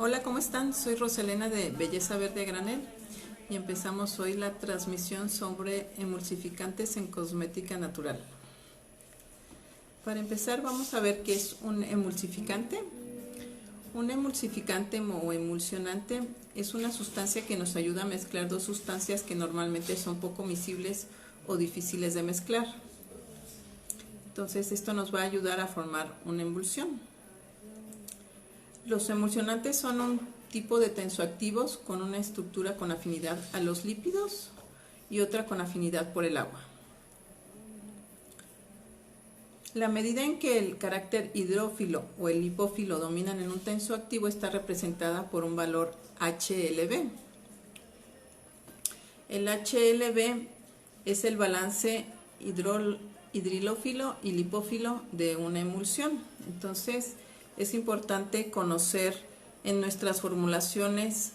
Hola, ¿cómo están? Soy Roselena de Belleza Verde a Granel y empezamos hoy la transmisión sobre emulsificantes en cosmética natural. Para empezar vamos a ver qué es un emulsificante. Un emulsificante o emulsionante es una sustancia que nos ayuda a mezclar dos sustancias que normalmente son poco miscibles o difíciles de mezclar. Entonces esto nos va a ayudar a formar una emulsión. Los emulsionantes son un tipo de tensoactivos con una estructura con afinidad a los lípidos y otra con afinidad por el agua. La medida en que el carácter hidrófilo o el lipófilo dominan en un tensoactivo está representada por un valor HLB. El HLB es el balance hidrilófilo y lipófilo de una emulsión. Entonces, es importante conocer en nuestras formulaciones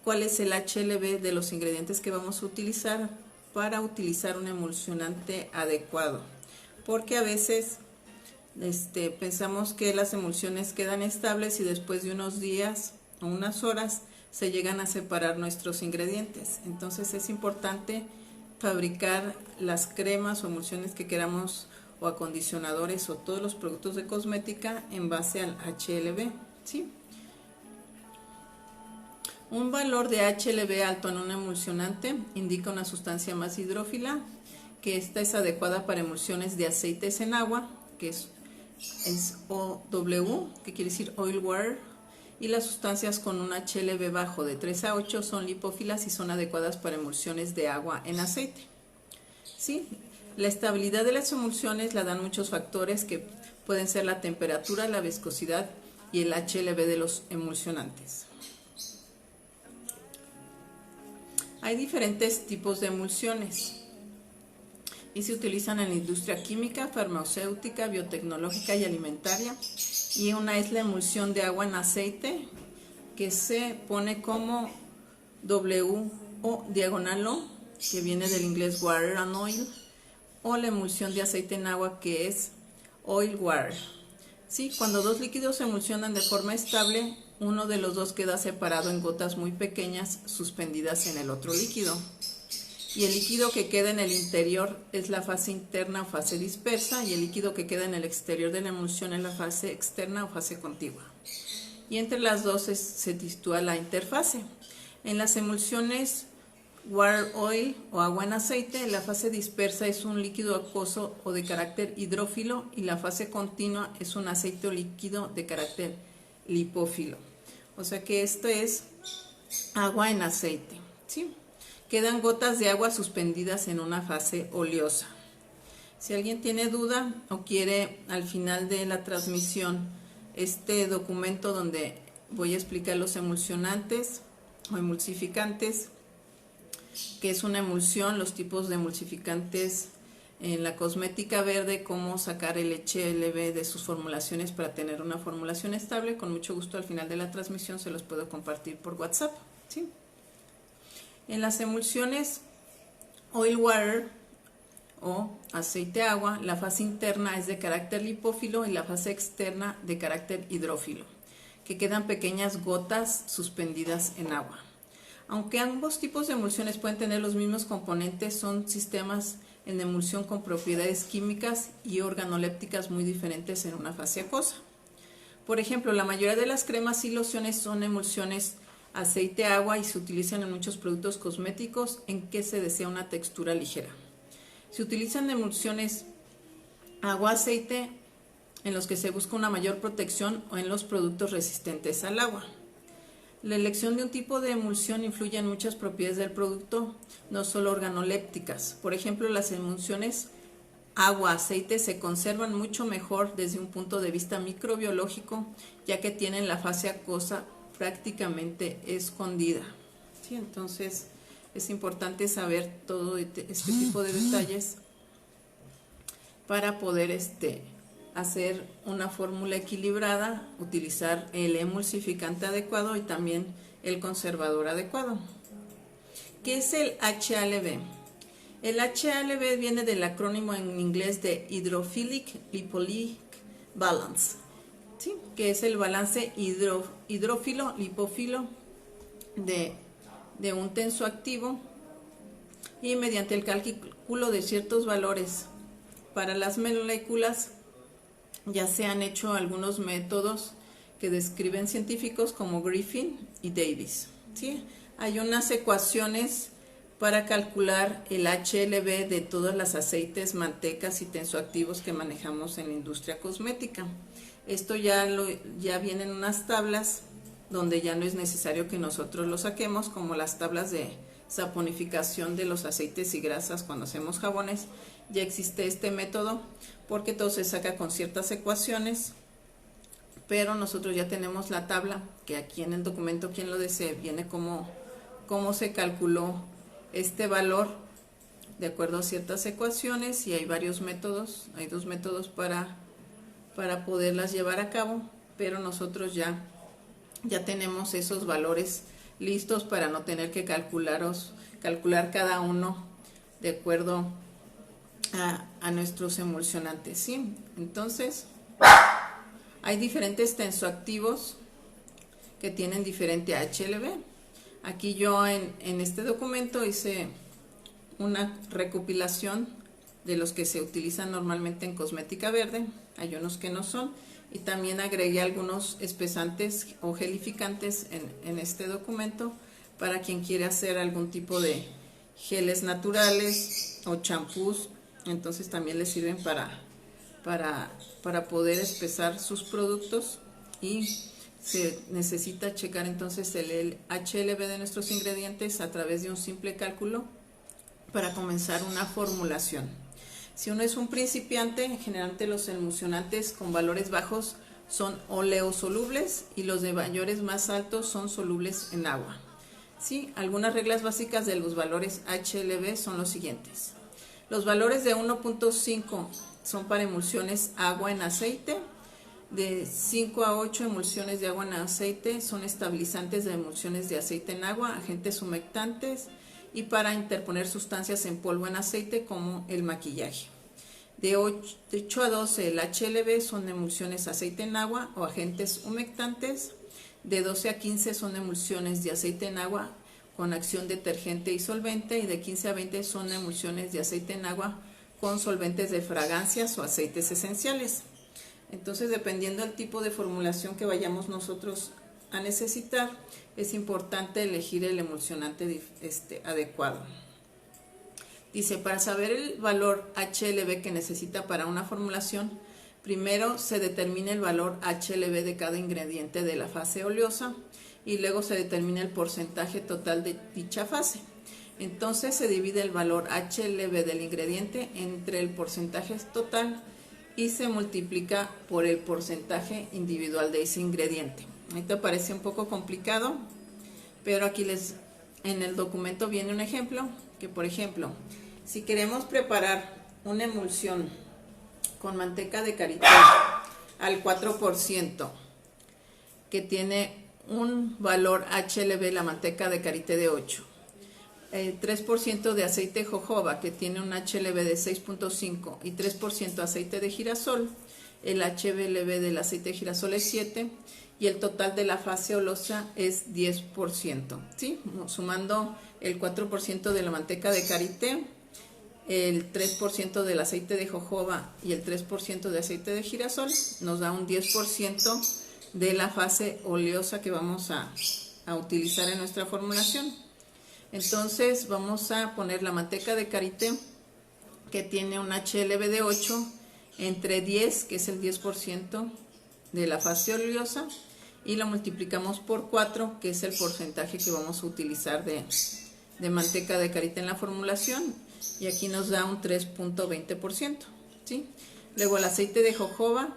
cuál es el HLB de los ingredientes que vamos a utilizar para utilizar un emulsionante adecuado. Porque a veces pensamos que las emulsiones quedan estables y después de unos días o unas horas se llegan a separar nuestros ingredientes. Entonces es importante fabricar las cremas o emulsiones que queramos o acondicionadores o todos los productos de cosmética en base al HLB, ¿sí? Un valor de HLB alto en un emulsionante indica una sustancia más hidrófila, que esta es adecuada para emulsiones de aceites en agua, que es OW, que quiere decir oil water, y las sustancias con un HLB bajo de 3 a 8 son lipófilas y son adecuadas para emulsiones de agua en aceite. ¿Sí? La estabilidad de las emulsiones la dan muchos factores que pueden ser la temperatura, la viscosidad y el HLB de los emulsionantes. Hay diferentes tipos de emulsiones y se utilizan en la industria química, farmacéutica, biotecnológica y alimentaria. Y una es la emulsión de agua en aceite, que se pone como W o diagonal O, que viene del inglés water and oil, o la emulsión de aceite en agua, que es oil water. ¿Sí? Cuando dos líquidos se emulsionan de forma estable, uno de los dos queda separado en gotas muy pequeñas suspendidas en el otro líquido. Y el líquido que queda en el interior es la fase interna o fase dispersa, y el líquido que queda en el exterior de la emulsión es la fase externa o fase contigua. Y entre las dos se sitúa la interfase. En las emulsiones water oil o agua en aceite, la fase dispersa es un líquido acuoso o de carácter hidrófilo, y la fase continua es un aceite o líquido de carácter lipófilo. O sea que esto es agua en aceite, ¿sí? Quedan gotas de agua suspendidas en una fase oleosa. Si alguien tiene duda o quiere al final de la transmisión este documento donde voy a explicar los emulsionantes o emulsificantes, que es una emulsión, los tipos de emulsificantes en la cosmética verde, cómo sacar el HLB de sus formulaciones para tener una formulación estable, con mucho gusto al final de la transmisión se los puedo compartir por WhatsApp, ¿sí? En las emulsiones oil water o aceite agua, la fase interna es de carácter lipófilo y la fase externa de carácter hidrófilo, que quedan pequeñas gotas suspendidas en agua. Aunque ambos tipos de emulsiones pueden tener los mismos componentes, son sistemas en emulsión con propiedades químicas y organolépticas muy diferentes en una fase acuosa. Por ejemplo, la mayoría de las cremas y lociones son emulsiones aceite-agua y se utilizan en muchos productos cosméticos en que se desea una textura ligera. Se utilizan emulsiones agua-aceite en los que se busca una mayor protección o en los productos resistentes al agua. La elección de un tipo de emulsión influye en muchas propiedades del producto, no solo organolépticas. Por ejemplo, las emulsiones agua-aceite se conservan mucho mejor desde un punto de vista microbiológico, ya que tienen la fase acuosa prácticamente escondida, ¿sí? Entonces es importante saber todo este tipo de detalles para poder hacer una fórmula equilibrada, utilizar el emulsificante adecuado y también el conservador adecuado. ¿Qué es el HLB? El HLB viene del acrónimo en inglés de Hydrophilic Lipolytic Balance. ¿sí? Que es el balance hidrófilo-lipófilo de un tensoactivo, y mediante el cálculo de ciertos valores para las moléculas ya se han hecho algunos métodos que describen científicos como Griffin y Davis, ¿sí? Hay unas ecuaciones para calcular el HLB de todos los aceites, mantecas y tensoactivos que manejamos en la industria cosmética. Esto ya viene en unas tablas donde ya no es necesario que nosotros lo saquemos, como las tablas de saponificación de los aceites y grasas cuando hacemos jabones. Ya existe este método porque todo se saca con ciertas ecuaciones, pero nosotros ya tenemos la tabla, que aquí en el documento, quien lo desee, viene cómo se calculó este valor de acuerdo a ciertas ecuaciones, y hay varios métodos, hay 2 métodos para poderlas llevar a cabo, pero nosotros ya tenemos esos valores listos para no tener que calcular cada uno de acuerdo a nuestros emulsionantes, ¿sí? Entonces, hay diferentes tensoactivos que tienen diferente HLB. Aquí yo en este documento hice una recopilación de los que se utilizan normalmente en cosmética verde, hay unos que no son, y también agregué algunos espesantes o gelificantes en este documento para quien quiere hacer algún tipo de geles naturales o champús. Entonces también les sirven para poder espesar sus productos, y se necesita checar entonces el HLB de nuestros ingredientes a través de un simple cálculo para comenzar una formulación. Si uno es un principiante, generalmente los emulsionantes con valores bajos son oleosolubles y los de valores más altos son solubles en agua. ¿Sí? Algunas reglas básicas de los valores HLB son los siguientes. Los valores de 1.5 son para emulsiones agua en aceite. De 5 a 8 emulsiones de agua en aceite son estabilizantes de emulsiones de aceite en agua, agentes humectantes y para interponer sustancias en polvo en aceite como el maquillaje. De 8 a 12 el HLB son emulsiones aceite en agua o agentes humectantes. De 12 a 15 son emulsiones de aceite en agua con acción detergente y solvente, y de 15 a 20 son emulsiones de aceite en agua con solventes de fragancias o aceites esenciales. Entonces, dependiendo del tipo de formulación que vayamos nosotros a necesitar, es importante elegir el emulsionante adecuado. Dice, para saber el valor HLB que necesita para una formulación, primero se determina el valor HLB de cada ingrediente de la fase oleosa y luego se determina el porcentaje total de dicha fase. Entonces se divide el valor HLB del ingrediente entre el porcentaje total y se multiplica por el porcentaje individual de ese ingrediente. Ahorita parece un poco complicado, pero aquí en el documento viene un ejemplo, que por ejemplo, si queremos preparar una emulsión con manteca de karité al 4%, que tiene un valor HLB, la manteca de karité de 8, 3% de aceite de jojoba, que tiene un HLB de 6.5, y 3% aceite de girasol, el HLB del aceite de girasol es 7, y el total de la fase oleosa es 10%, ¿sí? Sumando el 4% de la manteca de karité, el 3% del aceite de jojoba y el 3% de aceite de girasol, nos da un 10% de la fase oleosa que vamos a utilizar en nuestra formulación. Entonces vamos a poner la manteca de karité, que tiene un HLB de 8, entre 10, que es el 10% de la fase oleosa, y lo multiplicamos por 4, que es el porcentaje que vamos a utilizar de manteca de karité en la formulación, y aquí nos da un 3.20%, ¿sí? Luego el aceite de jojoba,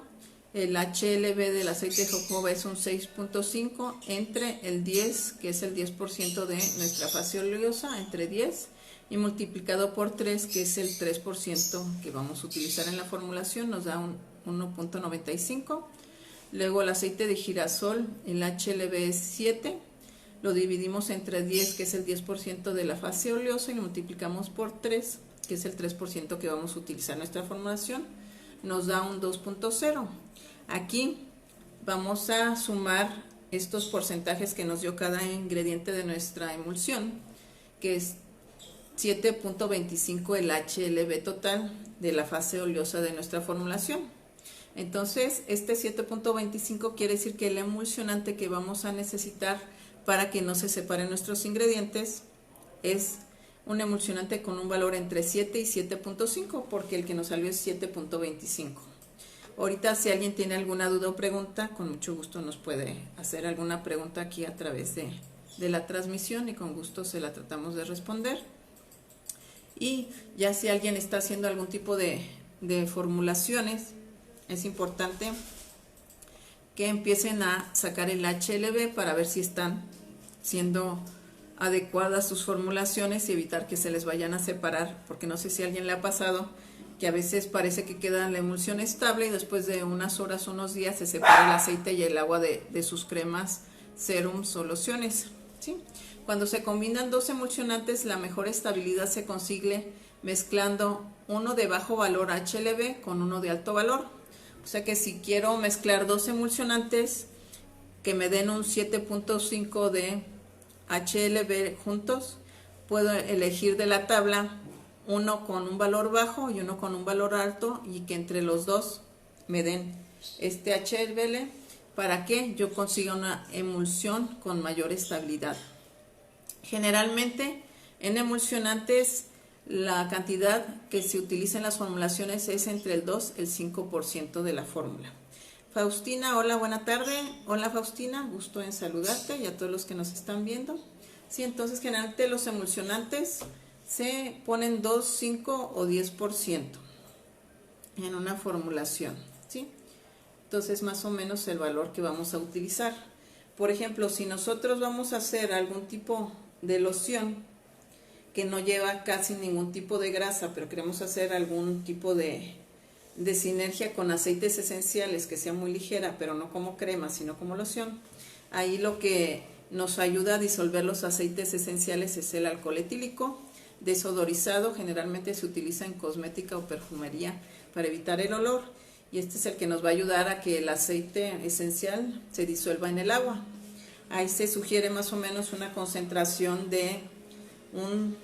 el HLB del aceite de jojoba es un 6.5 entre el 10, que es el 10% de nuestra fase oleosa, entre 10, y multiplicado por 3, que es el 3% que vamos a utilizar en la formulación, nos da un 1.95. Luego el aceite de girasol, el HLB es 7, lo dividimos entre 10, que es el 10% de la fase oleosa, y lo multiplicamos por 3, que es el 3% que vamos a utilizar en nuestra formulación, nos da un 2.0. Aquí vamos a sumar estos porcentajes que nos dio cada ingrediente de nuestra emulsión, que es 7.25 el HLB total de la fase oleosa de nuestra formulación. Entonces, este 7.25 quiere decir que el emulsionante que vamos a necesitar para que no se separen nuestros ingredientes es un emulsionante con un valor entre 7 y 7.5, porque el que nos salió es 7.25. Ahorita, si alguien tiene alguna duda o pregunta, con mucho gusto nos puede hacer alguna pregunta aquí a través de la transmisión y con gusto se la tratamos de responder. Y ya si alguien está haciendo algún tipo de formulaciones, es importante que empiecen a sacar el HLB para ver si están siendo adecuadas sus formulaciones y evitar que se les vayan a separar, porque no sé si a alguien le ha pasado que a veces parece que queda la emulsión estable y después de unas horas o unos días se separa el aceite y el agua de sus cremas, serums o lociones, ¿sí? Cuando se combinan dos emulsionantes, la mejor estabilidad se consigue mezclando uno de bajo valor HLB con uno de alto valor. O sea que si quiero mezclar dos emulsionantes que me den un 7.5 de HLB juntos, puedo elegir de la tabla uno con un valor bajo y uno con un valor alto, y que entre los dos me den este HLB para que yo consiga una emulsión con mayor estabilidad. Generalmente en emulsionantes la cantidad que se utiliza en las formulaciones es entre el 2 y el 5% de la fórmula. Faustina, hola, buena tarde. Hola Faustina, gusto en saludarte y a todos los que nos están viendo. Sí, entonces generalmente los emulsionantes se ponen 2, 5 o 10% en una formulación, ¿sí? Entonces más o menos el valor que vamos a utilizar. Por ejemplo, si nosotros vamos a hacer algún tipo de loción que no lleva casi ningún tipo de grasa, pero queremos hacer algún tipo de sinergia con aceites esenciales que sea muy ligera, pero no como crema, sino como loción, ahí lo que nos ayuda a disolver los aceites esenciales es el alcohol etílico desodorizado. Generalmente se utiliza en cosmética o perfumería para evitar el olor, y este es el que nos va a ayudar a que el aceite esencial se disuelva en el agua. Ahí se sugiere más o menos una concentración de un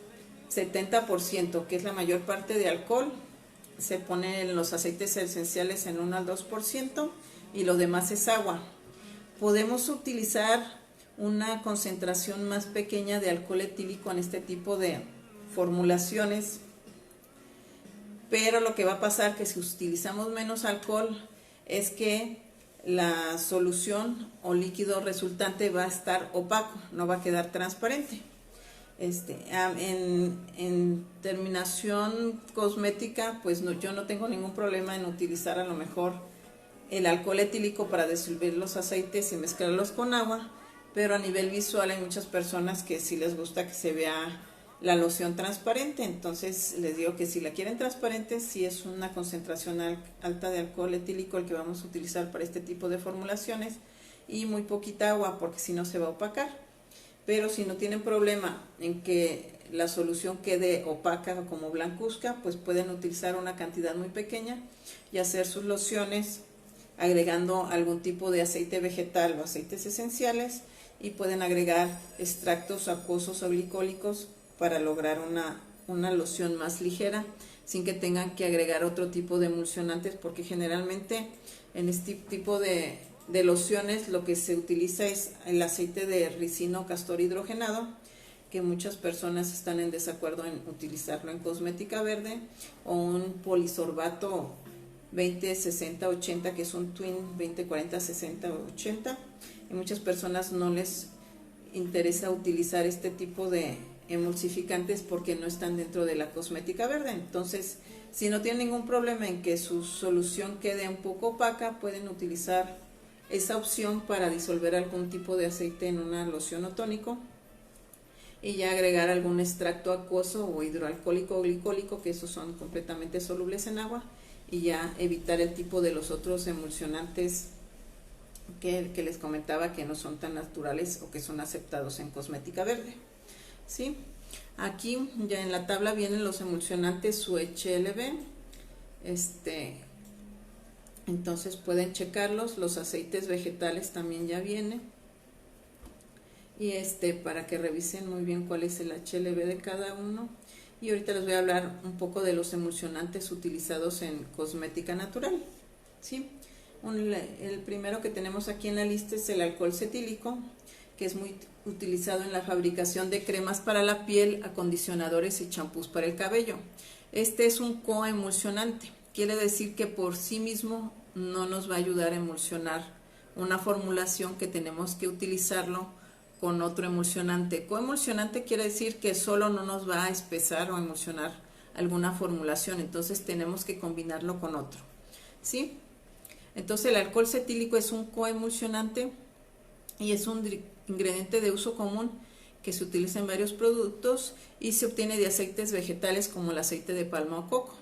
70%, que es la mayor parte de alcohol. Se ponen los aceites esenciales en 1 al 2% y lo demás es agua. Podemos utilizar una concentración más pequeña de alcohol etílico en este tipo de formulaciones, pero lo que va a pasar que si utilizamos menos alcohol es que la solución o líquido resultante va a estar opaco, no va a quedar transparente. En terminación cosmética, pues yo no tengo ningún problema en utilizar a lo mejor el alcohol etílico para disolver los aceites y mezclarlos con agua, pero a nivel visual hay muchas personas que sí les gusta que se vea la loción transparente. Entonces les digo que si la quieren transparente, sí es una concentración alta de alcohol etílico el que vamos a utilizar para este tipo de formulaciones, y muy poquita agua, porque si no se va a opacar. Pero si no tienen problema en que la solución quede opaca como blancuzca, pues pueden utilizar una cantidad muy pequeña y hacer sus lociones agregando algún tipo de aceite vegetal o aceites esenciales, y pueden agregar extractos acuosos o glicólicos para lograr una loción más ligera sin que tengan que agregar otro tipo de emulsionantes, porque generalmente en este tipo de lociones lo que se utiliza es el aceite de ricino castor hidrogenado, que muchas personas están en desacuerdo en utilizarlo en cosmética verde, o un polisorbato 20-60-80, que es un twin 20-40-60-80, y muchas personas no les interesa utilizar este tipo de emulsificantes porque no están dentro de la cosmética verde. Entonces, si no tienen ningún problema en que su solución quede un poco opaca, pueden utilizar esa opción para disolver algún tipo de aceite en una loción o tónico, y ya agregar algún extracto acuoso o hidroalcohólico o glicólico, que esos son completamente solubles en agua, y ya evitar el tipo de los otros emulsionantes que les comentaba que no son tan naturales o que son aceptados en cosmética verde. ¿Sí? Aquí ya en la tabla vienen los emulsionantes UHLB, Entonces pueden checarlos. Los aceites vegetales también ya vienen. Y para que revisen muy bien cuál es el HLB de cada uno. Y ahorita les voy a hablar un poco de los emulsionantes utilizados en cosmética natural. ¿Sí? El primero que tenemos aquí en la lista es el alcohol cetílico, que es muy utilizado en la fabricación de cremas para la piel, acondicionadores y champús para el cabello. Este es un coemulsionante, quiere decir que por sí mismo no nos va a ayudar a emulsionar una formulación, que tenemos que utilizarlo con otro emulsionante. Coemulsionante quiere decir que solo no nos va a espesar o emulsionar alguna formulación, entonces tenemos que combinarlo con otro. ¿Sí? Entonces el alcohol cetílico es un coemulsionante y es un ingrediente de uso común que se utiliza en varios productos y se obtiene de aceites vegetales como el aceite de palma o coco.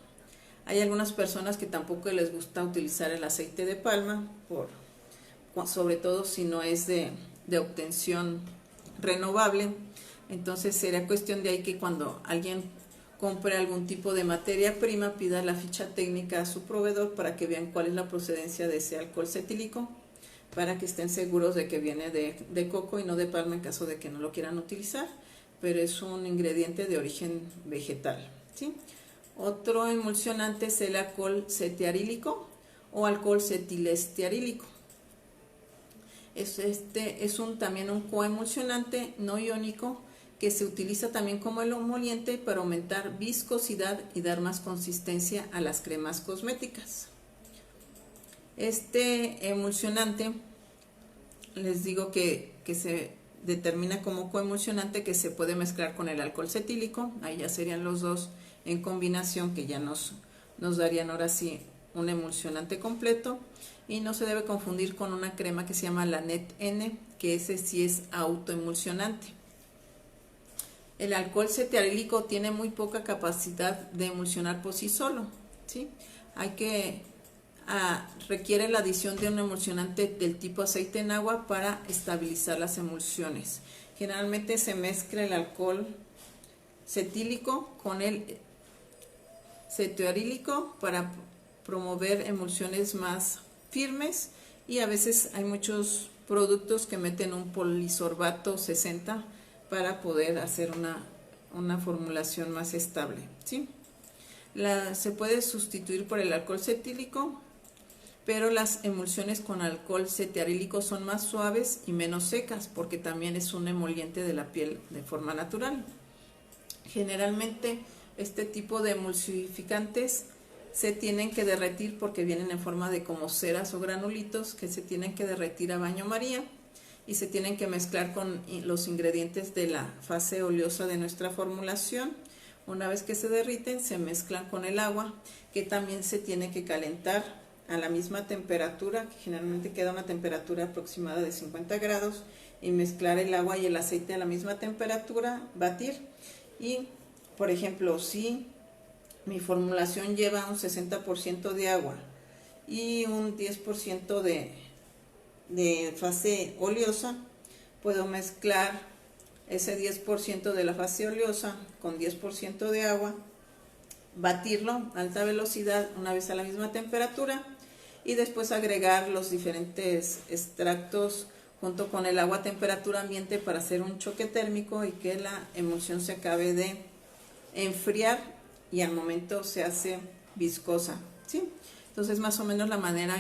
Hay algunas personas que tampoco les gusta utilizar el aceite de palma, sobre todo si no es de obtención renovable. Entonces será cuestión de ahí que cuando alguien compre algún tipo de materia prima, pida la ficha técnica a su proveedor para que vean cuál es la procedencia de ese alcohol cetílico, para que estén seguros de que viene de coco y no de palma en caso de que no lo quieran utilizar, pero es un ingrediente de origen vegetal. ¿Sí? Otro emulsionante es el alcohol cetiarílico o alcohol cetilestearílico. Es también un coemulsionante no iónico que se utiliza también como el emoliente para aumentar viscosidad y dar más consistencia a las cremas cosméticas. Este emulsionante, les digo que se determina como coemulsionante, que se puede mezclar con el alcohol cetílico. Ahí ya serían los dos en combinación, que ya nos darían ahora sí un emulsionante completo. Y no se debe confundir con una crema que se llama Lanet N, que ese sí es autoemulsionante. El alcohol cetiarílico tiene muy poca capacidad de emulsionar por sí solo. ¿Sí? Requiere la adición de un emulsionante del tipo aceite en agua para estabilizar las emulsiones. Generalmente se mezcla el alcohol cetílico con el cetiarílico para promover emulsiones más firmes, y a veces hay muchos productos que meten un polisorbato 60 para poder hacer una formulación más estable. ¿Sí? Se puede sustituir por el alcohol cetílico, pero las emulsiones con alcohol cetiarílico son más suaves y menos secas, porque también es un emoliente de la piel de forma natural. Generalmente este tipo de emulsificantes se tienen que derretir porque vienen en forma de como ceras o granulitos que se tienen que derretir a baño María, y se tienen que mezclar con los ingredientes de la fase oleosa de nuestra formulación. Una vez que se derriten, se mezclan con el agua, que también se tiene que calentar a la misma temperatura, que generalmente queda una temperatura aproximada de 50 grados, y mezclar el agua y el aceite a la misma temperatura, batir. Y, por ejemplo, si mi formulación lleva un 60% de agua y un 10% de fase oleosa, puedo mezclar ese 10% de la fase oleosa con 10% de agua, batirlo a alta velocidad una vez a la misma temperatura, y después agregar los diferentes extractos junto con el agua a temperatura ambiente para hacer un choque térmico y que la emulsión se acabe de enfriar y al momento se hace viscosa. ¿Sí? Entonces, más o menos la manera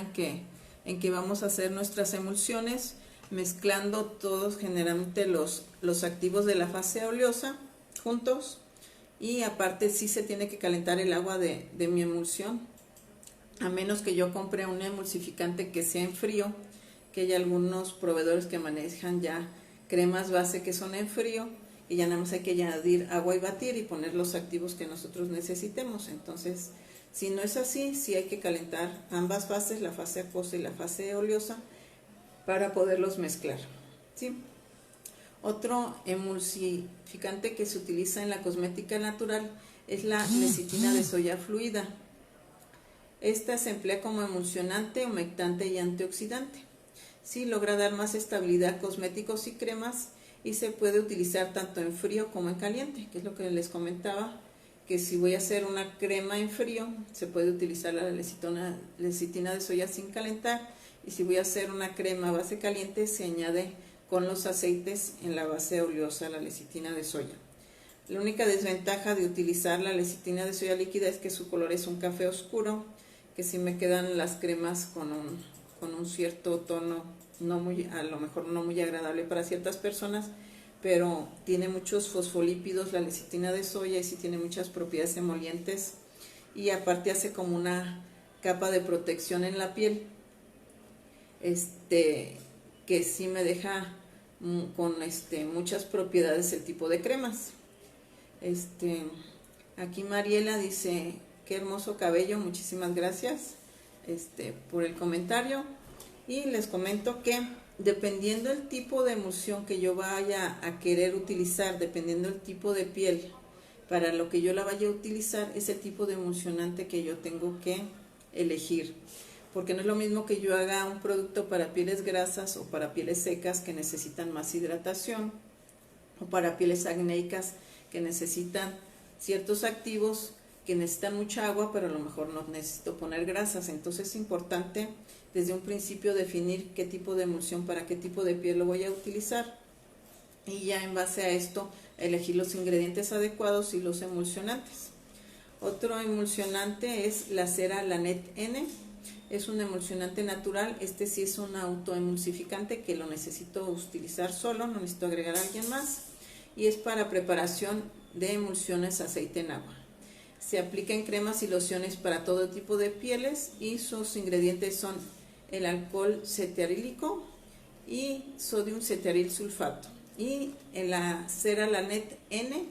en que vamos a hacer nuestras emulsiones, mezclando todos generalmente los activos de la fase oleosa juntos, y aparte sí se tiene que calentar el agua de mi emulsión, a menos que yo compre un emulsificante que sea en frío, que hay algunos proveedores que manejan ya cremas base que son en frío, y ya nada más hay que añadir agua y batir y poner los activos que nosotros necesitemos. Entonces, si no es así, sí hay que calentar ambas fases, la fase acuosa y la fase oleosa, para poderlos mezclar. ¿Sí? Otro emulsificante que se utiliza en la cosmética natural es la lecitina de soya fluida. Esta se emplea como emulsionante, humectante y antioxidante. Sí, logra dar más estabilidad a cosméticos y cremas, y se puede utilizar tanto en frío como en caliente, que es lo que les comentaba, que si voy a hacer una crema en frío, se puede utilizar la lecitina de soya sin calentar, y si voy a hacer una crema a base caliente, se añade con los aceites en la base oleosa la lecitina de soya. La única desventaja de utilizar la lecitina de soya líquida es que su color es un café oscuro, que si me quedan las cremas con un cierto tono, a lo mejor no muy agradable para ciertas personas, pero tiene muchos fosfolípidos la lecitina de soya y sí tiene muchas propiedades emolientes, y aparte hace como una capa de protección en la piel, que sí me deja con muchas propiedades el tipo de cremas. Aquí Mariela dice: qué hermoso cabello, muchísimas gracias por el comentario. Y les comento que dependiendo el tipo de emulsión que yo vaya a querer utilizar, dependiendo el tipo de piel para lo que yo la vaya a utilizar, es el tipo de emulsionante que yo tengo que elegir, porque no es lo mismo que yo haga un producto para pieles grasas o para pieles secas que necesitan más hidratación, o para pieles acnéicas que necesitan ciertos activos que necesitan mucha agua, pero a lo mejor no necesito poner grasas. Entonces es importante desde un principio definir qué tipo de emulsión para qué tipo de piel lo voy a utilizar, y ya en base a esto elegir los ingredientes adecuados y los emulsionantes. Otro emulsionante es la cera Lanet N. Es un emulsionante natural. Sí es un autoemulsificante que lo necesito utilizar solo, no necesito agregar a alguien más, y es para preparación de emulsiones aceite en agua. Se aplica en cremas y lociones para todo tipo de pieles, y sus ingredientes son el alcohol cetearílico y sodium cetearil sulfato. Y en la cera Lanet N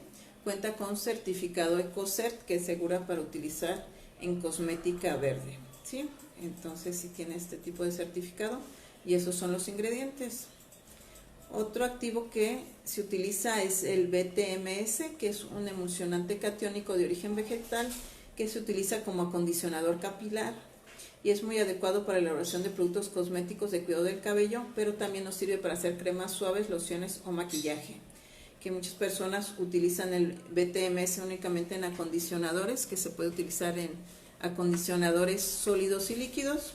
cuenta con certificado EcoCert, que es segura para utilizar en cosmética verde, ¿sí? Entonces sí tiene este tipo de certificado, y esos son los ingredientes. Otro activo que se utiliza es el BTMS, que es un emulsionante catiónico de origen vegetal que se utiliza como acondicionador capilar y es muy adecuado para la elaboración de productos cosméticos de cuidado del cabello, pero también nos sirve para hacer cremas suaves, lociones o maquillaje. Que muchas personas utilizan el BTMS únicamente en acondicionadores, que se puede utilizar en acondicionadores sólidos y líquidos.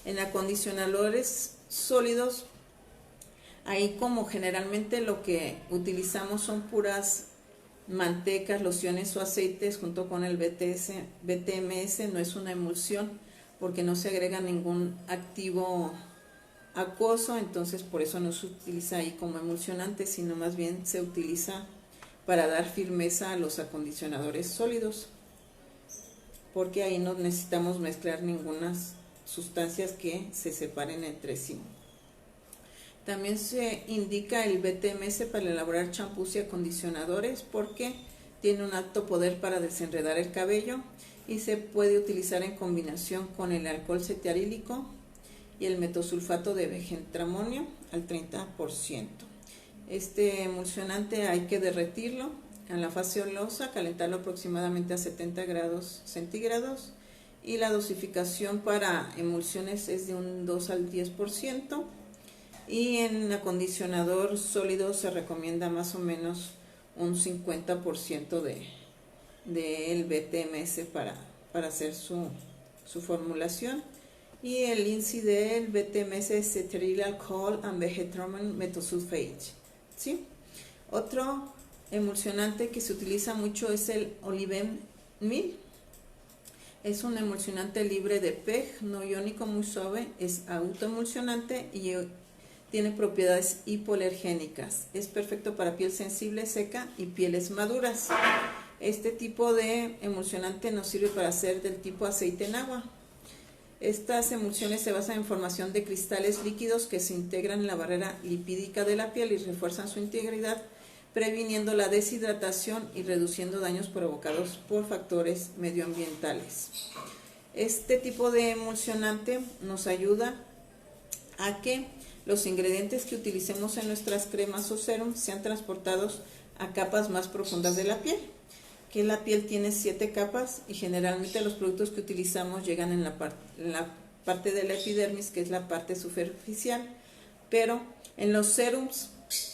En acondicionadores sólidos, ahí como generalmente lo que utilizamos son puras mantecas, lociones o aceites junto con el BTMS, no es una emulsión porque no se agrega ningún activo acuoso, entonces por eso no se utiliza ahí como emulsionante, sino más bien se utiliza para dar firmeza a los acondicionadores sólidos, porque ahí no necesitamos mezclar ninguna sustancias que se separen entre sí. También se indica el BTMS para elaborar champús y acondicionadores porque tiene un alto poder para desenredar el cabello y se puede utilizar en combinación con el alcohol cetearílico y el metosulfato de bentramonio al 30%. Este emulsionante hay que derretirlo en la fase oleosa, calentarlo aproximadamente a 70 grados centígrados, y la dosificación para emulsiones es de un 2 al 10%, y en acondicionador sólido se recomienda más o menos un 50% del BTMS para hacer su formulación. Y el índice del BTMS es cetearyl alcohol and bentramonio metosulfate, ¿sí? Otro emulsionante que se utiliza mucho es el olivenmil. Es un emulsionante libre de PEG, no iónico, muy suave, es autoemulsionante y tiene propiedades hipoalergénicas. Es perfecto para piel sensible, seca y pieles maduras. Este tipo de emulsionante nos sirve para hacer del tipo aceite en agua. Estas emulsiones se basan en formación de cristales líquidos que se integran en la barrera lipídica de la piel y refuerzan su integridad, previniendo la deshidratación y reduciendo daños provocados por factores medioambientales. Este tipo de emulsionante nos ayuda a que los ingredientes que utilicemos en nuestras cremas o serum sean transportados a capas más profundas de la piel, que la piel tiene 7 capas y generalmente los productos que utilizamos llegan en la parte de la epidermis, que es la parte superficial, pero en los serums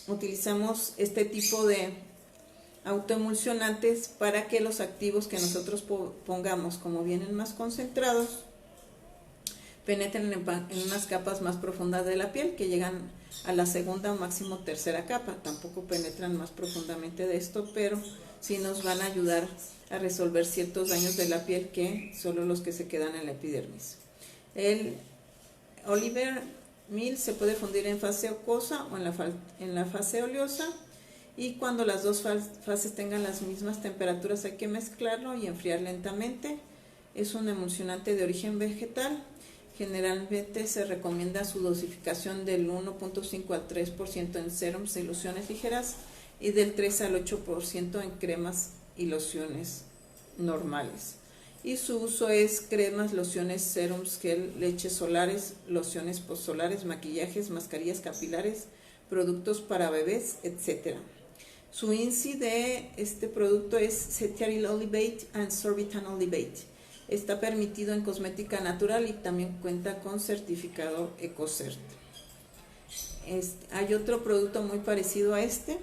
utilizamos este tipo de autoemulsionantes para que los activos que nosotros pongamos, como vienen más concentrados, penetren en unas capas más profundas de la piel, que llegan a la segunda o máximo tercera capa. Tampoco penetran más profundamente de esto, pero sí nos van a ayudar a resolver ciertos daños de la piel que solo los que se quedan en la epidermis. El Oliver Mil se puede fundir en fase acuosa o en la fase oleosa, y cuando las dos fases tengan las mismas temperaturas hay que mezclarlo y enfriar lentamente. Es un emulsionante de origen vegetal. Generalmente se recomienda su dosificación del 1.5 al 3% en serums y lociones ligeras y del 3 al 8% en cremas y lociones normales. Y su uso es cremas, lociones, serums, gel, leches solares, lociones postsolares, maquillajes, mascarillas capilares, productos para bebés, etc. Su INSI de este producto es Cetyaryl Olivate and Sorbitan Olivate. Está permitido en cosmética natural y también cuenta con certificado EcoCert. Hay otro producto muy parecido a este,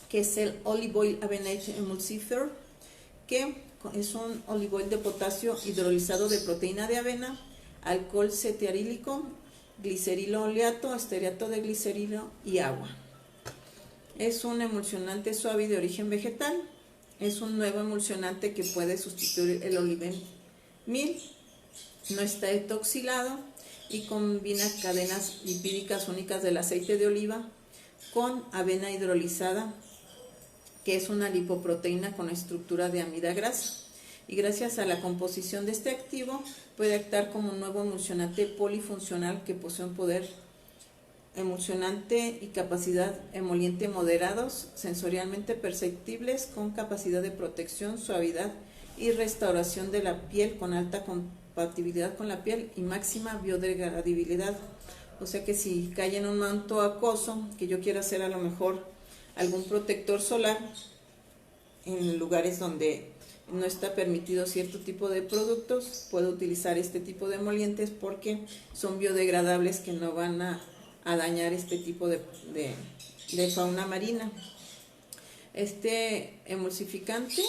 que es el Olive Oil Avenate Emulsifier, que es un olive oil de potasio hidrolizado de proteína de avena, alcohol cetiarílico, glicerilo oleato, estearato de glicerilo y agua. Es un emulsionante suave de origen vegetal. Es un nuevo emulsionante que puede sustituir el Olive Mil. No está etoxilado y combina cadenas lipídicas únicas del aceite de oliva con avena hidrolizada, que es una lipoproteína con estructura de amida grasa. Y gracias a la composición de este activo puede actuar como un nuevo emulsionante polifuncional que posee un poder emulsionante y capacidad emoliente moderados, sensorialmente perceptibles, con capacidad de protección, suavidad y restauración de la piel, con alta compatibilidad con la piel y máxima biodegradabilidad. O sea que si cae en un manto acuoso, que yo quiera hacer a lo mejor algún protector solar en lugares donde no está permitido cierto tipo de productos, puedo utilizar este tipo de emolientes porque son biodegradables, que no van a dañar este tipo de fauna marina. Este emulsificante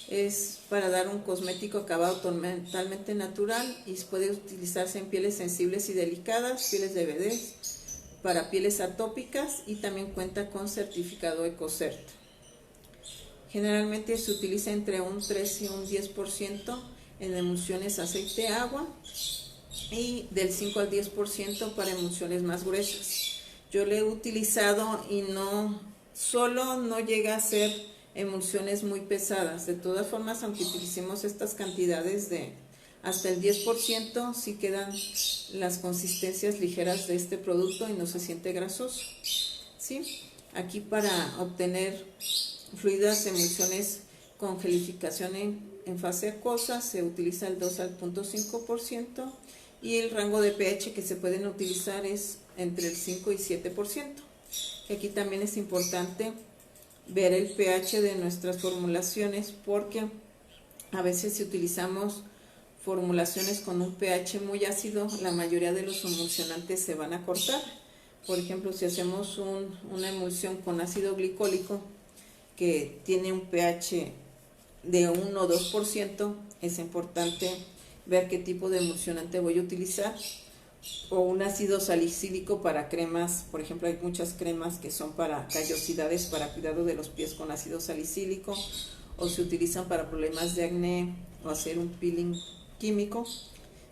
es para dar un cosmético acabado totalmente natural y puede utilizarse en pieles sensibles y delicadas, pieles de bebés, para pieles atópicas, y también cuenta con certificado EcoCert. Generalmente se utiliza entre un 3 y un 10% en emulsiones aceite-agua y del 5 al 10% para emulsiones más gruesas. Yo lo he utilizado y no llega a ser emulsiones muy pesadas. De todas formas, aunque utilicemos estas cantidades de hasta el 10%, sí quedan las consistencias ligeras de este producto y no se siente grasoso. ¿Sí? Aquí, para obtener fluidas emulsiones con gelificación en fase acuosa, se utiliza el 2 al 0.5%, y el rango de pH que se pueden utilizar es entre el 5 y 7%. Y aquí también es importante ver el pH de nuestras formulaciones, porque a veces si utilizamos formulaciones con un pH muy ácido, la mayoría de los emulsionantes se van a cortar. Por ejemplo, si hacemos una emulsión con ácido glicólico que tiene un pH de 1 o 2%, es importante ver qué tipo de emulsionante voy a utilizar. O un ácido salicílico para cremas, por ejemplo, hay muchas cremas que son para callosidades, para cuidado de los pies con ácido salicílico, o se utilizan para problemas de acné o hacer un peeling químico.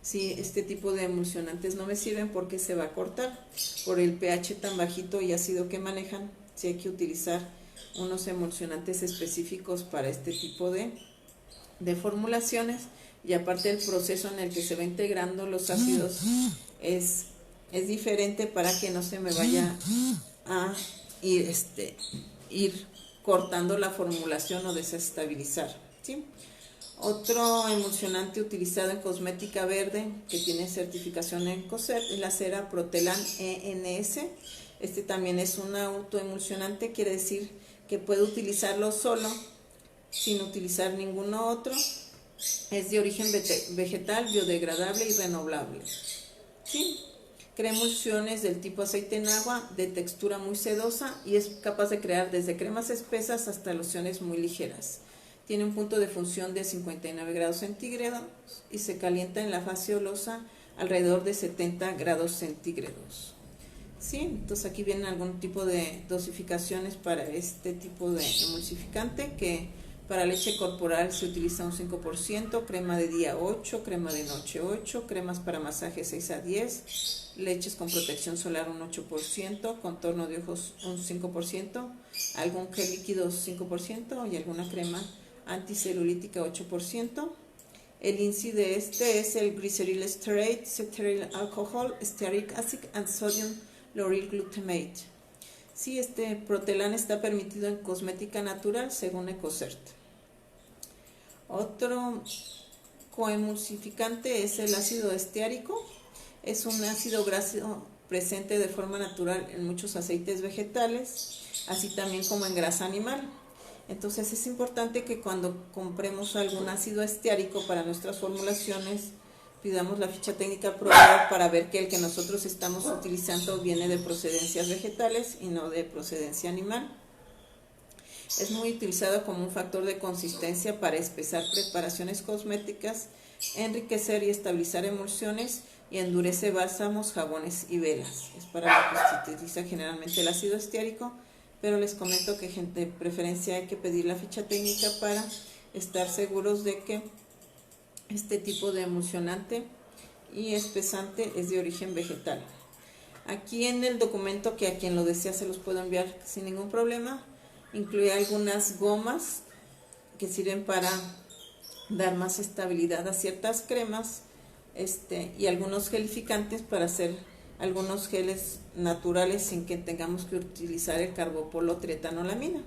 Sí, este tipo de emulsionantes no me sirven porque se va a cortar por el pH tan bajito y ácido que manejan. Sí, hay que utilizar unos emulsionantes específicos para este tipo de formulaciones. Y aparte, el proceso en el que se va integrando los ácidos es diferente, para que no se me vaya a ir cortando la formulación o desestabilizar, ¿sí? Otro emulsionante utilizado en cosmética verde que tiene certificación en EcoCert es la cera Protelan ENS. Este también es un autoemulsionante, quiere decir que puedo utilizarlo solo sin utilizar ninguno otro. Es de origen vegetal, biodegradable y renovable. ¿Sí? Crea emulsiones del tipo aceite en agua de textura muy sedosa y es capaz de crear desde cremas espesas hasta lociones muy ligeras. Tiene un punto de función de 59 grados centígrados y se calienta en la fase olosa alrededor de 70 grados centígrados. Sí, entonces aquí vienen algún tipo de dosificaciones para este tipo de emulsificante, que para leche corporal se utiliza un 5%, crema de día 8, crema de noche 8, cremas para masaje 6 a 10, leches con protección solar un 8%, contorno de ojos un 5%, algún gel líquido 5% y alguna crema anticelulítica 8%. El INSI de este es el glyceryl stearate, ceteryl alcohol, stearic acid and sodium lauryl glutamate. Sí, este Protelan está permitido en cosmética natural según Ecocert. Otro coemulsificante es el ácido esteárico. Es un ácido graso presente de forma natural en muchos aceites vegetales, así también como en grasa animal. Entonces es importante que cuando compremos algún ácido esteárico para nuestras formulaciones, pidamos la ficha técnica al proveedor para ver que el que nosotros estamos utilizando viene de procedencias vegetales y no de procedencia animal. Es muy utilizado como un factor de consistencia para espesar preparaciones cosméticas, enriquecer y estabilizar emulsiones y endurece bálsamos, jabones y velas. Es para lo que se utiliza generalmente el ácido esteárico, pero les comento que de preferencia hay que pedir la ficha técnica para estar seguros de que este tipo de emulsionante y espesante es de origen vegetal. Aquí en el documento, que a quien lo desea se los puedo enviar sin ningún problema, incluye algunas gomas que sirven para dar más estabilidad a ciertas cremas, y algunos gelificantes para hacer algunos geles naturales sin que tengamos que utilizar el carbopolo trietanolamina.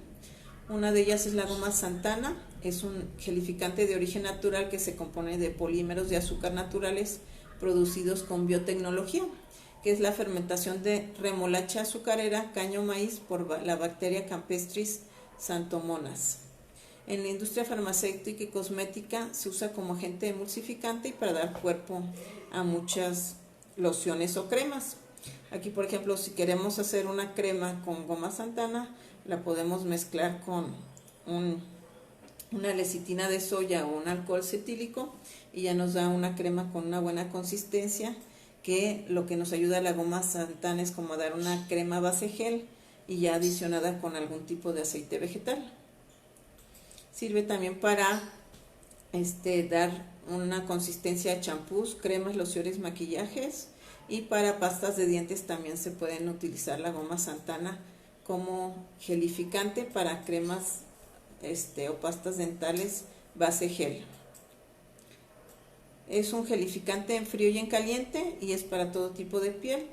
Una de ellas es la goma Santana, es un gelificante de origen natural que se compone de polímeros de azúcar naturales producidos con biotecnología, que es la fermentación de remolacha azucarera, caño maíz por la bacteria Campestris xanthomonas. En la industria farmacéutica y cosmética se usa como agente emulsificante y para dar cuerpo a muchas lociones o cremas. Aquí, por ejemplo, si queremos hacer una crema con goma Santana, la podemos mezclar con una lecitina de soya o un alcohol cetílico y ya nos da una crema con una buena consistencia, que lo que nos ayuda a la goma Santana es como a dar una crema base gel y ya adicionada con algún tipo de aceite vegetal. Sirve también para dar una consistencia a champús, cremas, lociones, maquillajes, y para pastas de dientes también se pueden utilizar la goma Santana como gelificante para cremas o pastas dentales base gel. Es un gelificante en frío y en caliente y es para todo tipo de piel.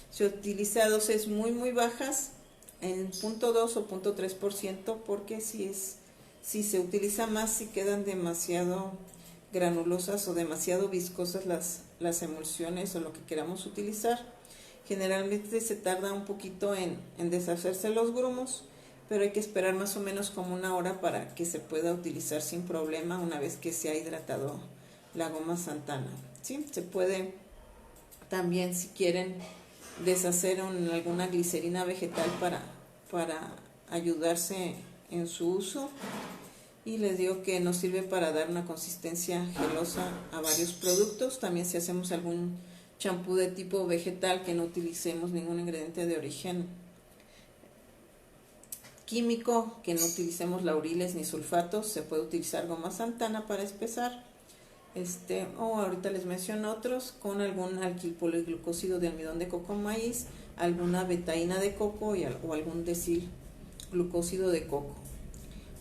Se utiliza a dosis muy bajas, en 0.2 o 0.3%, porque si se utiliza más, si quedan demasiado granulosas o demasiado viscosas las emulsiones o lo que queramos utilizar. Generalmente se tarda un poquito en deshacerse los grumos, pero hay que esperar más o menos como 1 hora para que se pueda utilizar sin problema una vez que se ha hidratado la goma Santana. ¿Sí? Se puede también, si quieren, deshacer alguna glicerina vegetal para ayudarse en su uso. Y les digo que nos sirve para dar una consistencia gelosa a varios productos. También si hacemos algún champú de tipo vegetal que no utilicemos ningún ingrediente de origen químico, que no utilicemos lauriles ni sulfatos, se puede utilizar goma Santana para espesar. O ahorita les menciono otros con algún alquilpoliglucósido de almidón de coco maíz, alguna betaína de coco o algún desilglucósido de coco.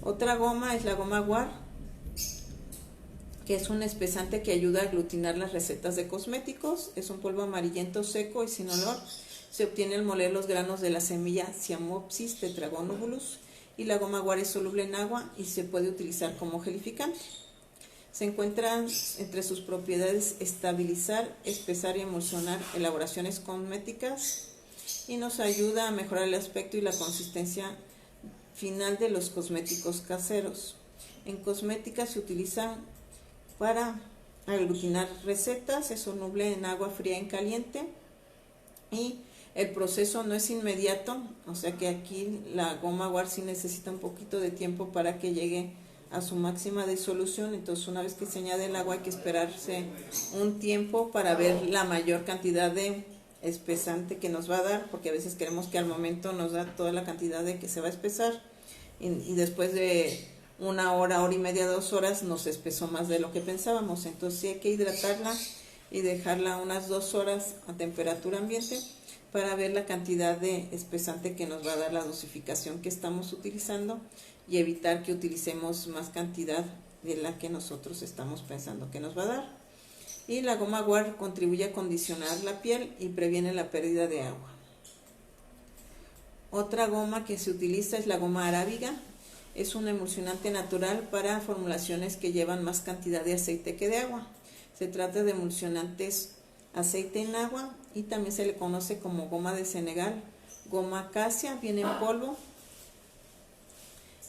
Otra goma es la goma guar, que es un espesante que ayuda a aglutinar las recetas de cosméticos. Es un polvo amarillento seco y sin olor. Se obtiene al moler los granos de la semilla Siamopsis tetragonobulus, y la goma guar es soluble en agua y se puede utilizar como gelificante. Se encuentran entre sus propiedades estabilizar, espesar y emulsionar elaboraciones cosméticas, y nos ayuda a mejorar el aspecto y la consistencia final de los cosméticos caseros. En cosmética se utiliza para aglutinar recetas, es soluble en agua fría y en caliente, y el proceso no es inmediato, o sea que aquí la goma guar sí necesita un poquito de tiempo para que llegue a su máxima disolución. Entonces una vez que se añade el agua hay que esperarse un tiempo para ver la mayor cantidad de espesante que nos va a dar, porque a veces queremos que al momento nos da toda la cantidad de que se va a espesar y después de una hora, hora y media, 2 horas nos espesó más de lo que pensábamos. Entonces sí hay que hidratarla y dejarla unas 2 horas a temperatura ambiente para ver la cantidad de espesante que nos va a dar la dosificación que estamos utilizando y evitar que utilicemos más cantidad de la que nosotros estamos pensando que nos va a dar. Y la goma guar contribuye a condicionar la piel y previene la pérdida de agua. Otra goma que se utiliza es la goma arábiga. Es un emulsionante natural para formulaciones que llevan más cantidad de aceite que de agua. Se trata de emulsionantes aceite en agua y también se le conoce como goma de Senegal, goma acacia, viene en polvo,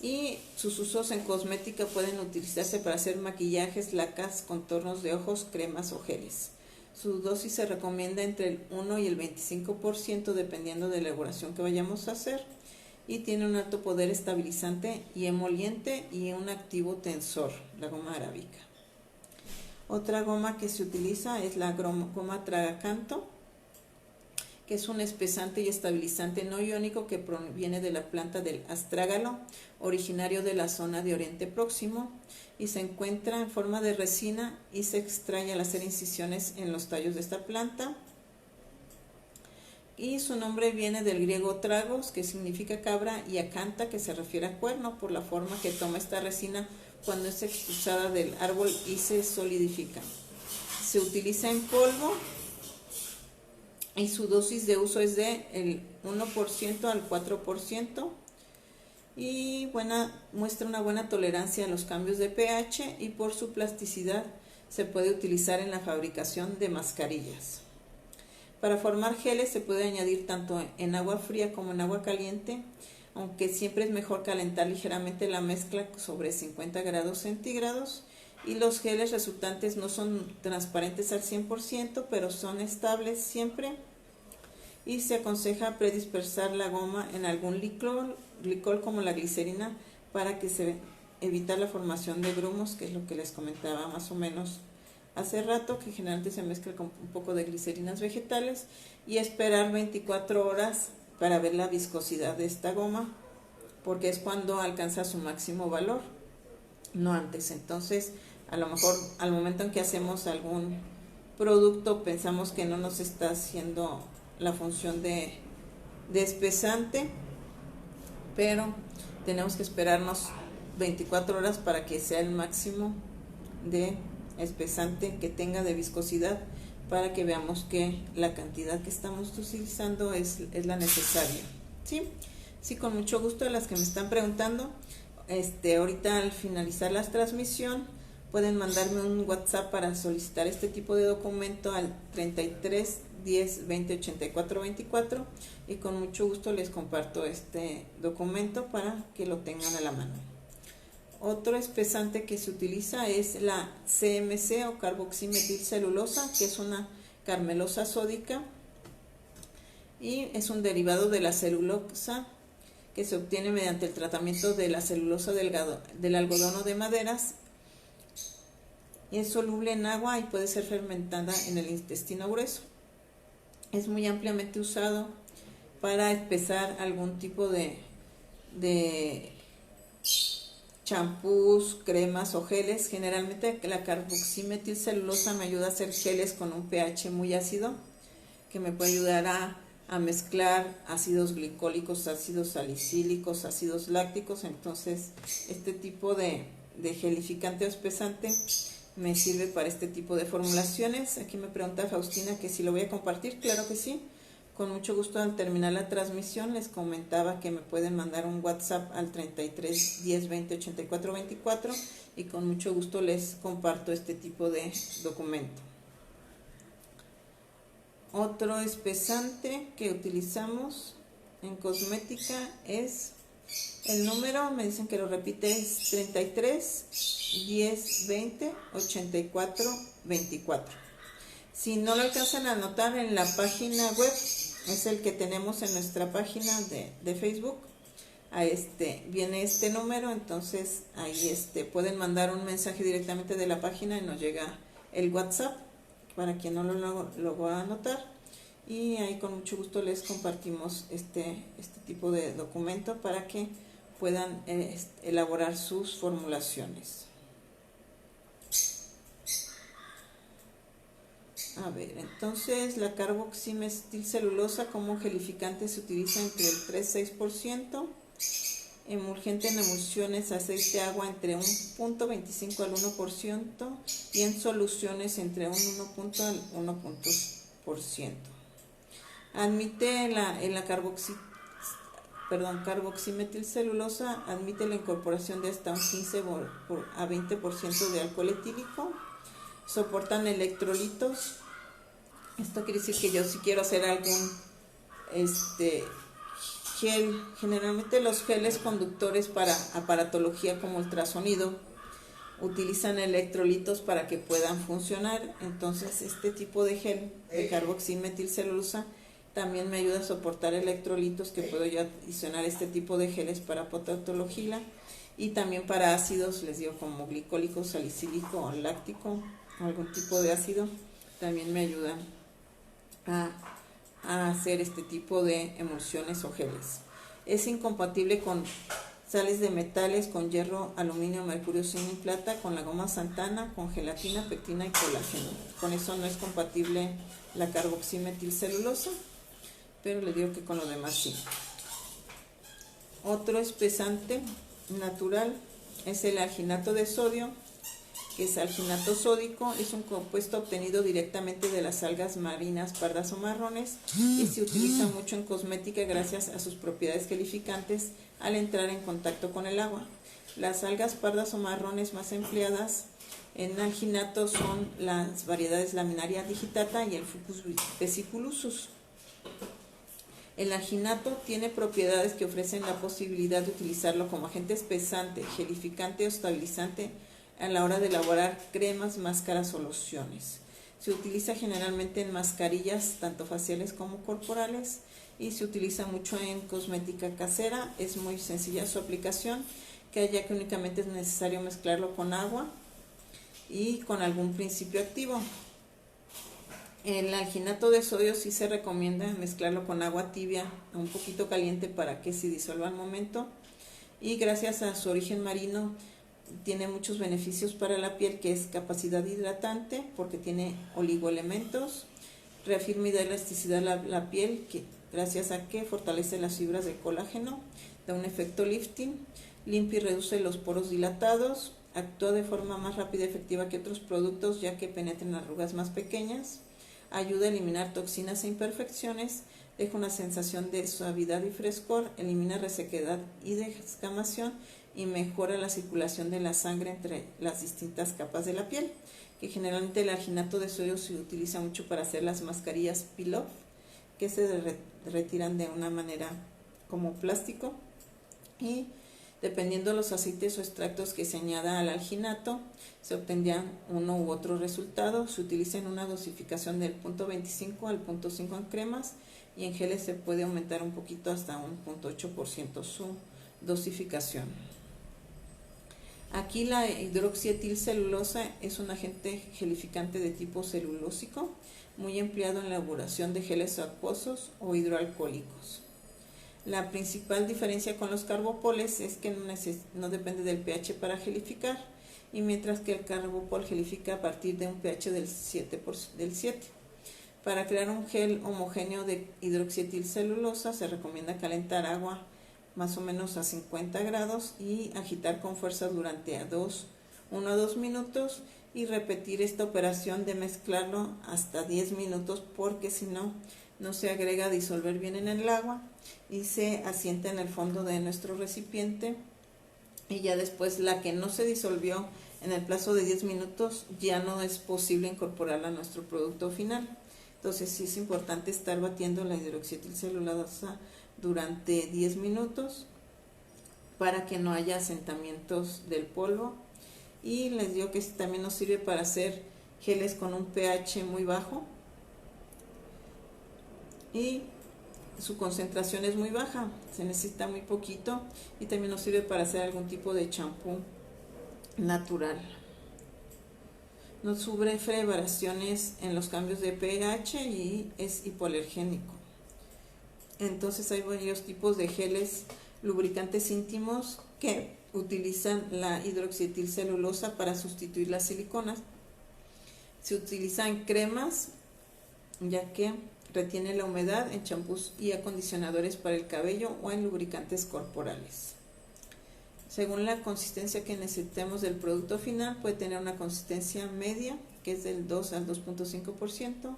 y sus usos en cosmética pueden utilizarse para hacer maquillajes, lacas, contornos de ojos, cremas o geles. Su dosis se recomienda entre el 1 y el 25% dependiendo de la elaboración que vayamos a hacer, y tiene un alto poder estabilizante y emoliente y un activo tensor, la goma arábica. Otra goma que se utiliza es la goma tragacanto, que es un espesante y estabilizante no iónico que proviene de la planta del astrágalo, originario de la zona de Oriente Próximo, y se encuentra en forma de resina y se extrae al hacer incisiones en los tallos de esta planta. Y su nombre viene del griego tragos, que significa cabra, y acanta, que se refiere a cuerno, por la forma que toma esta resina cuando es expulsada del árbol y se solidifica. Se utiliza en polvo y su dosis de uso es de el 1% al 4%, y muestra una buena tolerancia a los cambios de pH, y por su plasticidad se puede utilizar en la fabricación de mascarillas. Para formar geles se puede añadir tanto en agua fría como en agua caliente, aunque siempre es mejor calentar ligeramente la mezcla sobre 50 grados centígrados, y los geles resultantes no son transparentes al 100%, pero son estables siempre, y se aconseja predispersar la goma en algún glicol como la glicerina para que se evite la formación de grumos, que es lo que les comentaba más o menos hace rato, que generalmente se mezcla con un poco de glicerinas vegetales, y esperar 24 horas para ver la viscosidad de esta goma, porque es cuando alcanza su máximo valor, no antes. Entonces, a lo mejor al momento en que hacemos algún producto pensamos que no nos está haciendo la función de espesante, pero tenemos que esperarnos 24 horas para que sea el máximo de espesante que tenga, de viscosidad, para que veamos que la cantidad que estamos utilizando es la necesaria. Sí, con mucho gusto. A las que me están preguntando, ahorita al finalizar la transmisión pueden mandarme un WhatsApp para solicitar este tipo de documento al 33 10 20 84 24, y con mucho gusto les comparto este documento para que lo tengan a la mano. Otro espesante que se utiliza es la CMC o carboximetilcelulosa, que es una carmelosa sódica y es un derivado de la celulosa que se obtiene mediante el tratamiento de la celulosa del algodón o de maderas. Es soluble en agua y puede ser fermentada en el intestino grueso. Es muy ampliamente usado para espesar algún tipo de champús, cremas o geles. Generalmente la carboximetilcelulosa me ayuda a hacer geles con un pH muy ácido, que me puede ayudar a mezclar ácidos glicólicos, ácidos salicílicos, ácidos lácticos. Entonces este tipo de gelificante o espesante me sirve para este tipo de formulaciones. Aquí me pregunta Faustina que si lo voy a compartir. Claro que sí, con mucho gusto. Al terminar la transmisión les comentaba que me pueden mandar un WhatsApp al 33 10 20 84 24, y con mucho gusto les comparto este tipo de documento. Otro espesante que utilizamos en cosmética es el número, me dicen que lo repite, es 33 10 20 84 24. Si no lo alcanzan a anotar, en la página web es el que tenemos en nuestra página de Facebook. Viene este número, entonces ahí pueden mandar un mensaje directamente de la página y nos llega el WhatsApp para quien no lo va a anotar, y ahí con mucho gusto les compartimos este tipo de documento para que puedan elaborar sus formulaciones. A ver, entonces la carboximetilcelulosa como gelificante se utiliza entre el 3-6%, emulgente en emulsiones aceite agua entre un 0.25 al 1% y en soluciones entre un 1 al 1%. Admite en la carboximetilcelulosa admite la incorporación de hasta un 15 a 20% de alcohol etílico. Soportan electrolitos. Esto quiere decir que yo si quiero hacer algún gel, generalmente los geles conductores para aparatología como ultrasonido utilizan electrolitos para que puedan funcionar. Entonces este tipo de gel de carboximetilcelulosa también me ayuda a soportar electrolitos, que puedo yo adicionar este tipo de geles para aparatología, y también para ácidos, les digo, como glicólico, salicílico o láctico, algún tipo de ácido, también me ayudan a hacer este tipo de emulsiones o geles. Es incompatible con sales de metales, con hierro, aluminio, mercurio, zinc y plata, con la goma xantana, con gelatina, pectina y colágeno. Con eso no es compatible la carboximetilcelulosa, pero les digo que con lo demás sí. Otro espesante natural es el alginato de sodio, que es alginato sódico. Es un compuesto obtenido directamente de las algas marinas pardas o marrones y se utiliza mucho en cosmética gracias a sus propiedades gelificantes al entrar en contacto con el agua. Las algas pardas o marrones más empleadas en alginato son las variedades Laminaria digitata y el Fucus vesiculosus. El alginato tiene propiedades que ofrecen la posibilidad de utilizarlo como agente espesante, gelificante o estabilizante a la hora de elaborar cremas, máscaras o lociones. Se utiliza generalmente en mascarillas, tanto faciales como corporales, y se utiliza mucho en cosmética casera. Es muy sencilla su aplicación, que únicamente es necesario mezclarlo con agua y con algún principio activo. El alginato de sodio sí se recomienda mezclarlo con agua tibia, un poquito caliente, para que se disuelva al momento, y gracias a su origen marino tiene muchos beneficios para la piel, que es capacidad hidratante porque tiene oligoelementos, reafirma y da elasticidad a la piel, que gracias a que fortalece las fibras de colágeno, da un efecto lifting, limpia y reduce los poros dilatados, actúa de forma más rápida y efectiva que otros productos ya que penetra en arrugas más pequeñas, ayuda a eliminar toxinas e imperfecciones, deja una sensación de suavidad y frescor, elimina resequedad y descamación y mejora la circulación de la sangre entre las distintas capas de la piel, que generalmente el alginato de sodio se utiliza mucho para hacer las mascarillas peel-off, que se retiran de una manera como plástico, y dependiendo de los aceites o extractos que se añada al alginato, se obtendrían uno u otro resultado. Se utiliza en una dosificación del 0.25 al 0.5 en cremas, y en geles se puede aumentar un poquito hasta un 0.8% su dosificación. Aquí la hidroxietilcelulosa es un agente gelificante de tipo celulósico, muy empleado en la elaboración de geles acuosos o hidroalcohólicos. La principal diferencia con los carbopoles es que no depende del pH para gelificar, y mientras que el carbopol gelifica a partir de un pH del 7. Para crear un gel homogéneo de hidroxietilcelulosa se recomienda calentar agua más o menos a 50 grados y agitar con fuerza durante 1 a 2 minutos, y repetir esta operación de mezclarlo hasta 10 minutos, porque si no, no se agrega a disolver bien en el agua y se asienta en el fondo de nuestro recipiente, y ya después la que no se disolvió en el plazo de 10 minutos ya no es posible incorporarla a nuestro producto final. Entonces sí es importante estar batiendo la hidroxietilcelulosa durante 10 minutos para que no haya asentamientos del polvo. Y les digo que también nos sirve para hacer geles con un pH muy bajo, y su concentración es muy baja, se necesita muy poquito y también nos sirve para hacer algún tipo de champú natural. No sufre variaciones en los cambios de pH y es hipoalergénico. Entonces hay varios tipos de geles lubricantes íntimos que utilizan la hidroxietilcelulosa para sustituir las siliconas. Se utilizan cremas ya que retiene la humedad en champús y acondicionadores para el cabello o en lubricantes corporales. Según la consistencia que necesitemos del producto final, puede tener una consistencia media, que es del 2 al 2.5%,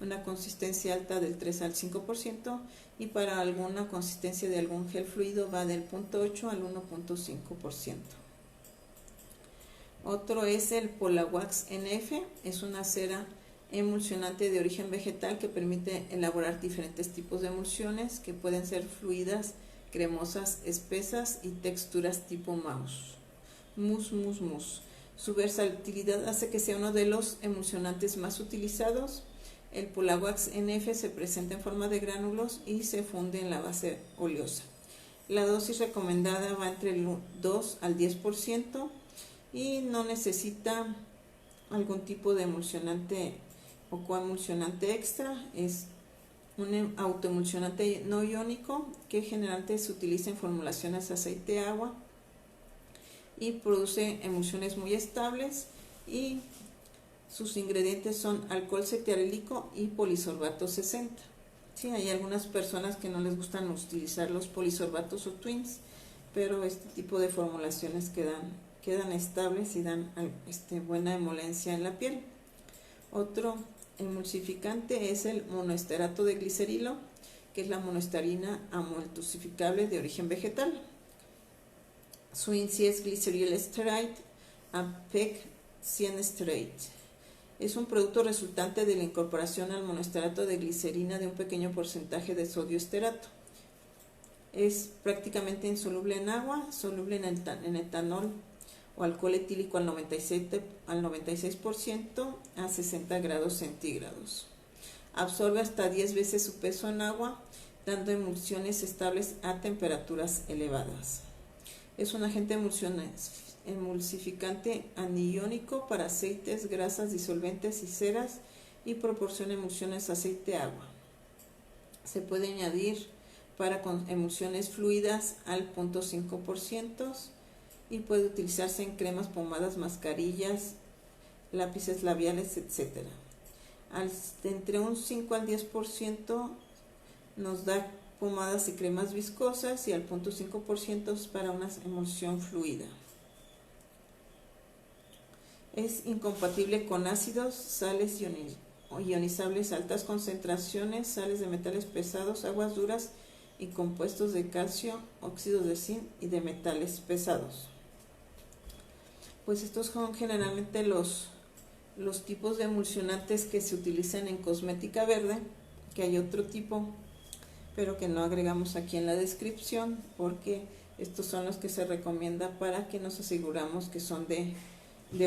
una consistencia alta del 3 al 5%, y para alguna consistencia de algún gel fluido va del 0.8 al 1.5%. Otro es el Polawax NF, es una cera emulsionante de origen vegetal que permite elaborar diferentes tipos de emulsiones que pueden ser fluidas, cremosas, espesas y texturas tipo mousse. Su versatilidad hace que sea uno de los emulsionantes más utilizados. El Polawax NF se presenta en forma de gránulos y se funde en la base oleosa. La dosis recomendada va entre el 2 al 10% y no necesita algún tipo de emulsionante o coemulsionante extra. Es un autoemulsionante no iónico que generalmente se utiliza en formulaciones aceite-agua y produce emulsiones muy estables, y sus ingredientes son alcohol cetiarílico y polisorbato 60. Sí, hay algunas personas que no les gustan utilizar los polisorbatos o twins, pero este tipo de formulaciones quedan estables y dan buena emolencia en la piel. Otro emulsificante es el monoesterato de glicerilo, que es la monoestarina amoltusificable de origen vegetal. Su índice es Glyceryl Stearate APEC 100 Stearate. Es un producto resultante de la incorporación al monoesterato de glicerina de un pequeño porcentaje de sodio esterato. Es prácticamente insoluble en agua, soluble en etanol o alcohol etílico al 96% a 60 grados centígrados. Absorbe hasta 10 veces su peso en agua, dando emulsiones estables a temperaturas elevadas. Es un agente emulsificante aniónico para aceites, grasas, disolventes y ceras, y proporciona emulsiones aceite-agua. Se puede añadir para emulsiones fluidas al 0.5% y puede utilizarse en cremas, pomadas, mascarillas, lápices labiales, etc. Entre un 5 al 10% nos da pomadas y cremas viscosas, y al 0.5% es para una emulsión fluida. Es incompatible con ácidos, sales ionizables a altas concentraciones, sales de metales pesados, aguas duras y compuestos de calcio, óxidos de zinc y de metales pesados. Pues estos son generalmente los tipos de emulsionantes que se utilizan en cosmética verde, que hay otro tipo, pero que no agregamos aquí en la descripción, porque estos son los que se recomienda para que nos aseguramos que son de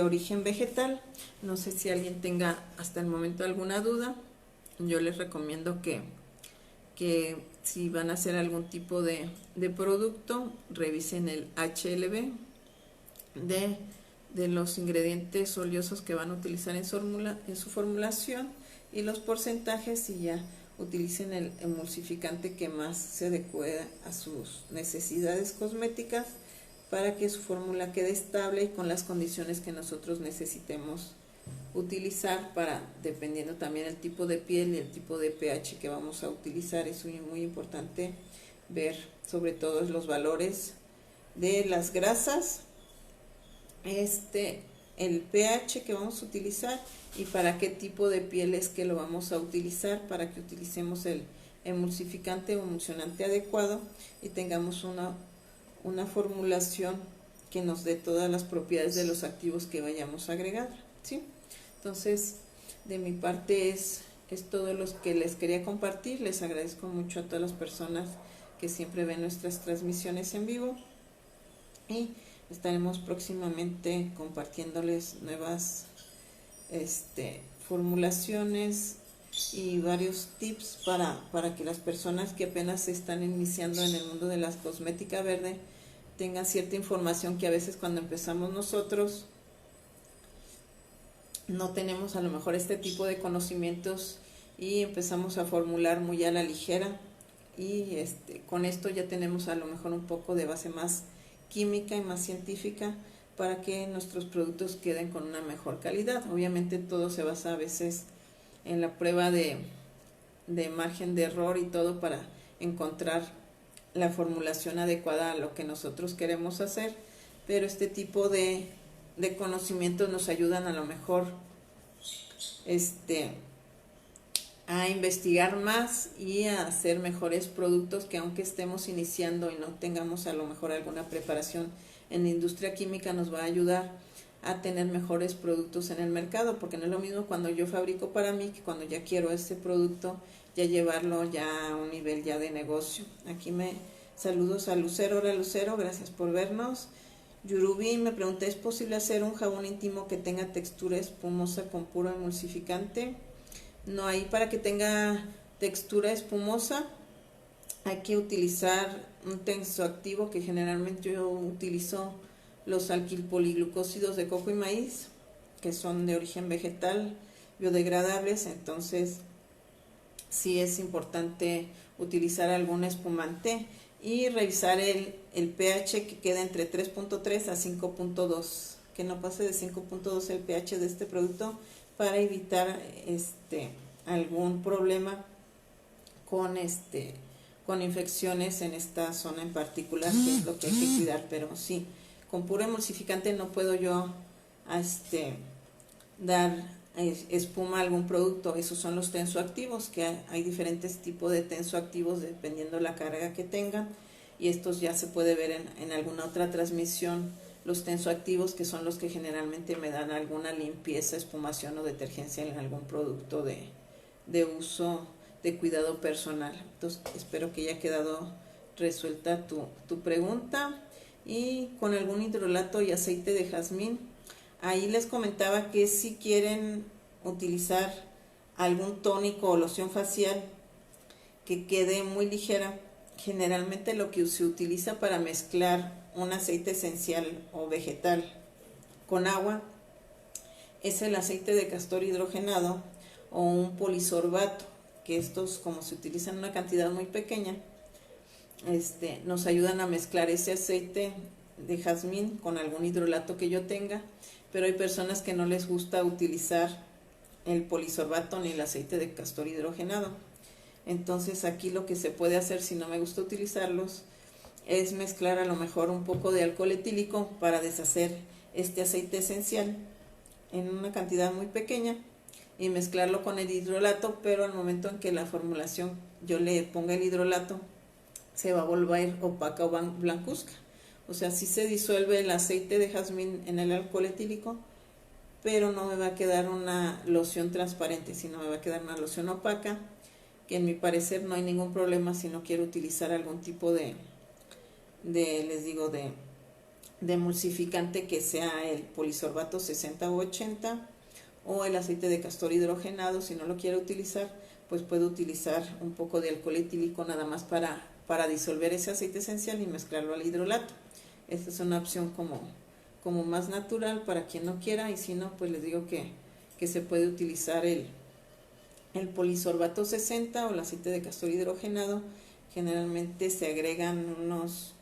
origen vegetal. No sé si alguien tenga hasta el momento alguna duda. Yo les recomiendo que si van a hacer algún tipo de producto, revisen el HLB de los ingredientes oleosos que van a utilizar en su formulación, y los porcentajes, y ya utilicen el emulsificante que más se adecue a sus necesidades cosméticas para que su fórmula quede estable y con las condiciones que nosotros necesitemos utilizar, dependiendo también el tipo de piel y el tipo de pH que vamos a utilizar. Es muy importante ver sobre todo los valores de las grasas, el pH que vamos a utilizar y para qué tipo de piel es que lo vamos a utilizar, para que utilicemos el emulsificante o emulsionante adecuado y tengamos una formulación que nos dé todas las propiedades de los activos que vayamos a agregar, ¿sí? Entonces, de mi parte es todo lo que les quería compartir. Les agradezco mucho a todas las personas que siempre ven nuestras transmisiones en vivo, y estaremos próximamente compartiéndoles nuevas formulaciones y varios tips para que las personas que apenas se están iniciando en el mundo de la cosmética verde tengan cierta información que a veces cuando empezamos nosotros no tenemos a lo mejor este tipo de conocimientos y empezamos a formular muy a la ligera, y con esto ya tenemos a lo mejor un poco de base más química y más científica para que nuestros productos queden con una mejor calidad. Obviamente todo se basa a veces en la prueba de margen de error y todo para encontrar la formulación adecuada a lo que nosotros queremos hacer, pero este tipo de conocimientos nos ayudan a lo mejor a investigar más y a hacer mejores productos, que aunque estemos iniciando y no tengamos a lo mejor alguna preparación en la industria química, nos va a ayudar a tener mejores productos en el mercado, porque no es lo mismo cuando yo fabrico para mí que cuando ya quiero este producto ya llevarlo ya a un nivel ya de negocio. Aquí saludos a Lucero. Hola Lucero, gracias por vernos. Yurubi me pregunta, ¿es posible hacer un jabón íntimo que tenga textura espumosa con puro emulsificante? No, ahí para que tenga textura espumosa hay que utilizar un tensoactivo, que generalmente yo utilizo los alquilpoliglucósidos de coco y maíz, que son de origen vegetal, biodegradables. Entonces sí es importante utilizar algún espumante y revisar el pH, que queda entre 3.3 a 5.2, que no pase de 5.2 el pH de este producto, para evitar algún problema con infecciones en esta zona en particular, que es lo que hay que cuidar. Pero sí, con puro emulsificante no puedo yo dar espuma a algún producto. Esos son los tensoactivos, que hay diferentes tipos de tensoactivos dependiendo la carga que tengan, y estos ya se puede ver en alguna otra transmisión, los tensoactivos, que son los que generalmente me dan alguna limpieza, espumación o detergencia en algún producto de uso de cuidado personal. Entonces espero que haya quedado resuelta tu pregunta. Y con algún hidrolato y aceite de jazmín, ahí les comentaba que si quieren utilizar algún tónico o loción facial que quede muy ligera, generalmente lo que se utiliza para mezclar un aceite esencial o vegetal con agua es el aceite de castor hidrogenado o un polisorbato, que estos, como se utilizan en una cantidad muy pequeña, nos ayudan a mezclar ese aceite de jazmín con algún hidrolato que yo tenga. Pero hay personas que no les gusta utilizar el polisorbato ni el aceite de castor hidrogenado. Entonces aquí lo que se puede hacer, si no me gusta utilizarlos, es mezclar a lo mejor un poco de alcohol etílico para deshacer este aceite esencial en una cantidad muy pequeña y mezclarlo con el hidrolato, pero al momento en que la formulación yo le ponga el hidrolato, se va a volver opaca o blancuzca. O sea, sí se disuelve el aceite de jazmín en el alcohol etílico, pero no me va a quedar una loción transparente, sino me va a quedar una loción opaca, que en mi parecer no hay ningún problema si no quiero utilizar algún tipo de emulsificante, que sea el polisorbato 60 o 80 o el aceite de castor hidrogenado. Si no lo quiero utilizar, pues puedo utilizar un poco de alcohol etílico nada más para disolver ese aceite esencial y mezclarlo al hidrolato. Esta es una opción como más natural para quien no quiera, y si no, pues les digo que se puede utilizar el polisorbato 60 o el aceite de castor hidrogenado. Generalmente se agregan unos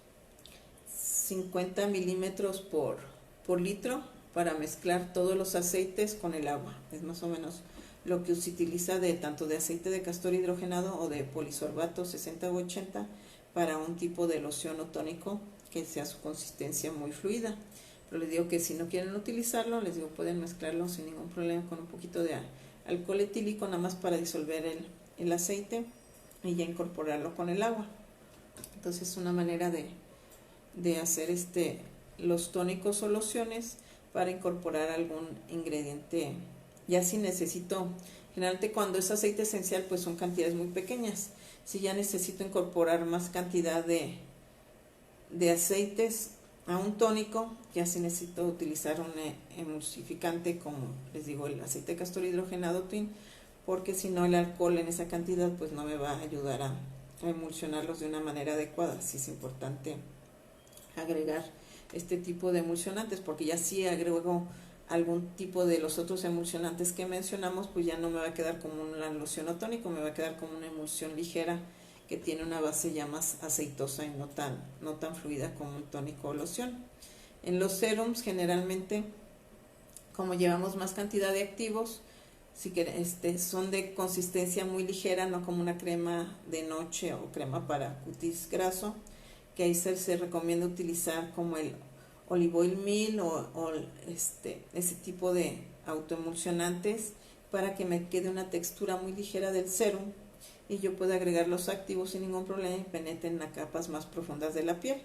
50 milímetros por litro para mezclar todos los aceites con el agua. Es más o menos lo que se utiliza tanto de aceite de castor hidrogenado o de polisorbato 60 u 80 para un tipo de loción o tónico que sea su consistencia muy fluida. Pero les digo que si no quieren utilizarlo, les digo, pueden mezclarlo sin ningún problema con un poquito de alcohol etílico, nada más para disolver el aceite y ya incorporarlo con el agua. Entonces es una manera de hacer los tónicos o lociones para incorporar algún ingrediente. Ya si necesito, generalmente cuando es aceite esencial pues son cantidades muy pequeñas. Si ya necesito incorporar más cantidad de aceites a un tónico, ya si necesito utilizar un emulsificante, como les digo, el aceite de castor hidrogenado twin, porque si no el alcohol en esa cantidad pues no me va a ayudar a emulsionarlos de una manera adecuada. Sí es importante agregar este tipo de emulsionantes, porque ya si agrego algún tipo de los otros emulsionantes que mencionamos, pues ya no me va a quedar como una loción o tónico, me va a quedar como una emulsión ligera que tiene una base ya más aceitosa y no tan fluida como un tónico o loción. En los serums generalmente, como llevamos más cantidad de activos, son de consistencia muy ligera, no como una crema de noche o crema para cutis graso, que ahí se recomienda utilizar como el olive oil meal o ese tipo de autoemulsionantes para que me quede una textura muy ligera del serum y yo pueda agregar los activos sin ningún problema y penetren a capas más profundas de la piel.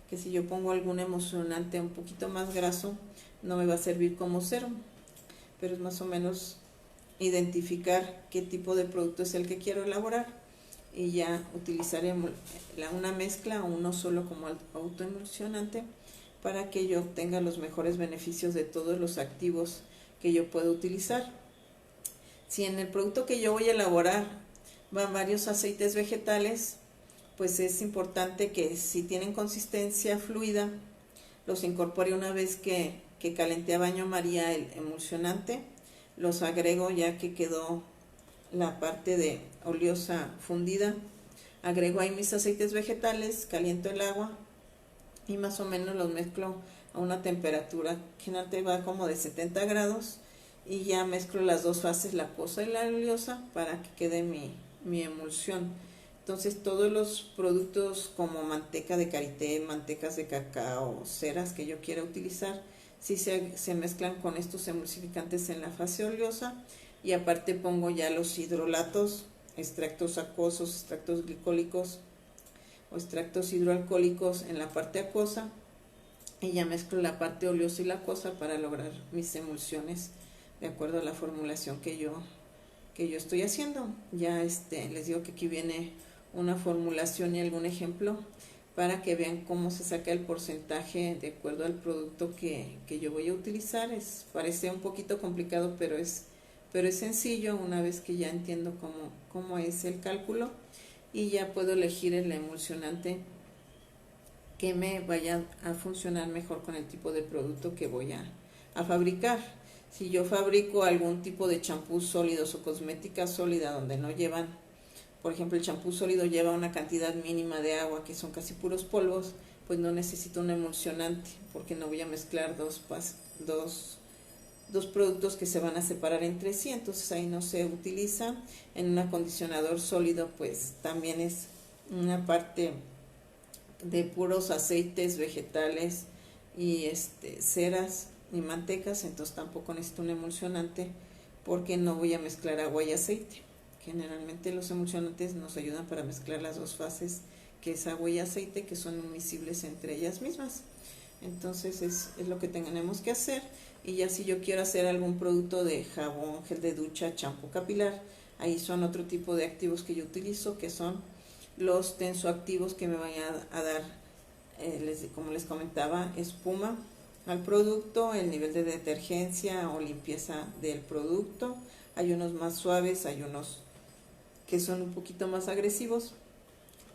Que si yo pongo algún emulsionante un poquito más graso, no me va a servir como serum, pero es más o menos identificar qué tipo de producto es el que quiero elaborar y ya utilizaré una mezcla o uno solo como autoemulsionante para que yo obtenga los mejores beneficios de todos los activos que yo puedo utilizar. Si en el producto que yo voy a elaborar van varios aceites vegetales, pues es importante que si tienen consistencia fluida, los incorpore una vez que calenté a baño María el emulsionante, los agrego ya que quedó la parte de oleosa fundida, agrego ahí mis aceites vegetales, caliento el agua y más o menos los mezclo a una temperatura que generalmente va como de 70 grados y ya mezclo las dos fases, la acuosa y la oleosa, para que quede mi emulsión. Entonces todos los productos como manteca de karité, mantecas de cacao, ceras que yo quiera utilizar, sí se mezclan con estos emulsificantes en la fase oleosa y aparte pongo ya los hidrolatos, extractos acuosos, extractos glicólicos o extractos hidroalcohólicos en la parte acuosa y ya mezclo la parte oleosa y la acuosa para lograr mis emulsiones de acuerdo a la formulación que yo estoy haciendo. Ya les digo que aquí viene una formulación y algún ejemplo para que vean cómo se saca el porcentaje de acuerdo al producto que yo voy a utilizar. Parece un poquito complicado, pero es sencillo una vez que ya entiendo cómo es el cálculo y ya puedo elegir el emulsionante que me vaya a funcionar mejor con el tipo de producto que voy a fabricar. Si yo fabrico algún tipo de champús sólidos o cosmética sólida donde no llevan, por ejemplo, el champú sólido lleva una cantidad mínima de agua, que son casi puros polvos, pues no necesito un emulsionante, porque no voy a mezclar dos productos que se van a separar entre sí, entonces ahí no se utiliza. En un acondicionador sólido, pues también es una parte de puros aceites vegetales y ceras y mantecas, entonces tampoco necesito un emulsionante porque no voy a mezclar agua y aceite. Generalmente los emulsionantes nos ayudan para mezclar las dos fases, que es agua y aceite, que son miscibles entre ellas mismas. Entonces es lo que tenemos que hacer. Y ya si yo quiero hacer algún producto de jabón, gel de ducha, champú capilar, ahí son otro tipo de activos que yo utilizo, que son los tensoactivos que me van a dar, como les comentaba, espuma al producto, el nivel de detergencia o limpieza del producto. Hay unos más suaves, hay unos que son un poquito más agresivos,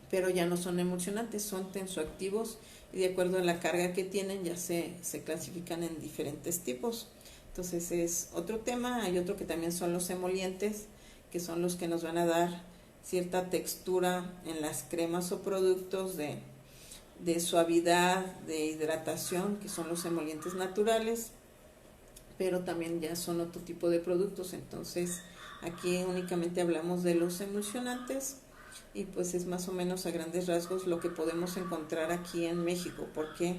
pero ya no son emulsionantes, son tensoactivos y de acuerdo a la carga que tienen ya se clasifican en diferentes tipos. Entonces es otro tema. Hay otro que también son los emolientes, que son los que nos van a dar cierta textura en las cremas o productos de suavidad, de hidratación, que son los emolientes naturales, pero también ya son otro tipo de productos. Entonces aquí únicamente hablamos de los emulsionantes y pues es más o menos a grandes rasgos lo que podemos encontrar aquí en México, porque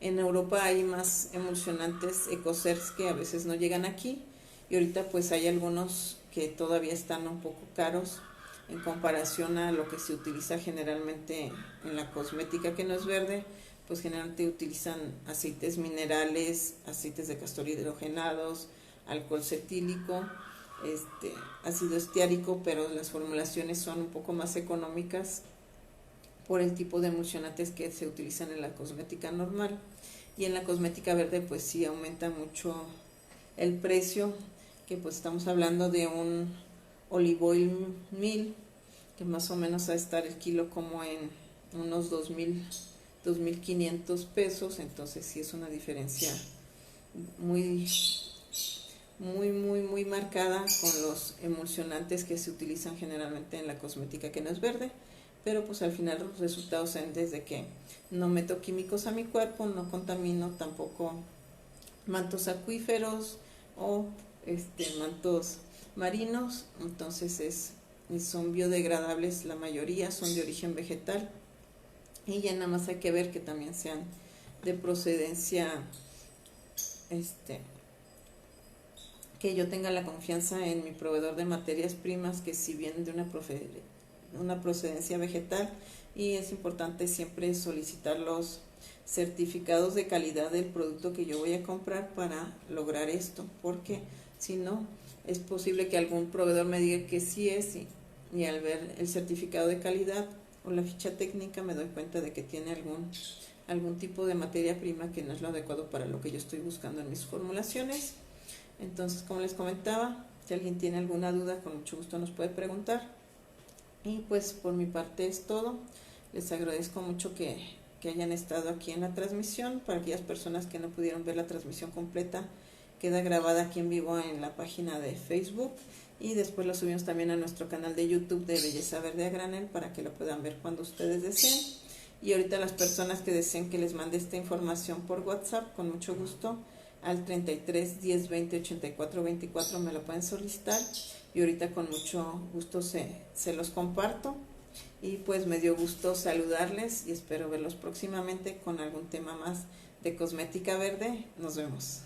en Europa hay más emulsionantes EcoCers que a veces no llegan aquí y ahorita pues hay algunos que todavía están un poco caros en comparación a lo que se utiliza generalmente en la cosmética que no es verde. Pues generalmente utilizan aceites minerales, aceites de castor hidrogenados, alcohol cetílico, ácido estiárico, pero las formulaciones son un poco más económicas por el tipo de emulsionantes que se utilizan en la cosmética normal. Y en la cosmética verde pues sí aumenta mucho el precio, que pues estamos hablando de olive oil 1000, que más o menos va a estar el kilo como en unos 2,500 pesos. Entonces sí es una diferencia muy muy marcada con los emulsionantes que se utilizan generalmente en la cosmética que no es verde. Pero pues al final los resultados son desde que no meto químicos a mi cuerpo, no contamino tampoco mantos acuíferos o mantos marinos. Entonces son biodegradables, la mayoría son de origen vegetal, y ya nada más hay que ver que también sean de procedencia, que yo tenga la confianza en mi proveedor de materias primas, que si vienen de una procedencia vegetal. Y es importante siempre solicitar los certificados de calidad del producto que yo voy a comprar para lograr esto, porque si no, es posible que algún proveedor me diga que sí es, y al ver el certificado de calidad o la ficha técnica me doy cuenta de que tiene algún tipo de materia prima que no es lo adecuado para lo que yo estoy buscando en mis formulaciones. Entonces, como les comentaba, si alguien tiene alguna duda, con mucho gusto nos puede preguntar. Y pues por mi parte es todo. Les agradezco mucho que hayan estado aquí en la transmisión. Para aquellas personas que no pudieron ver la transmisión completa, queda grabada aquí en vivo en la página de Facebook, y después lo subimos también a nuestro canal de YouTube de Belleza Verde a Granel para que lo puedan ver cuando ustedes deseen. Y ahorita las personas que deseen que les mande esta información por WhatsApp, con mucho gusto, al 33 10 20 84 24 me lo pueden solicitar, y ahorita con mucho gusto se los comparto. Y pues me dio gusto saludarles y espero verlos próximamente con algún tema más de cosmética verde. Nos vemos.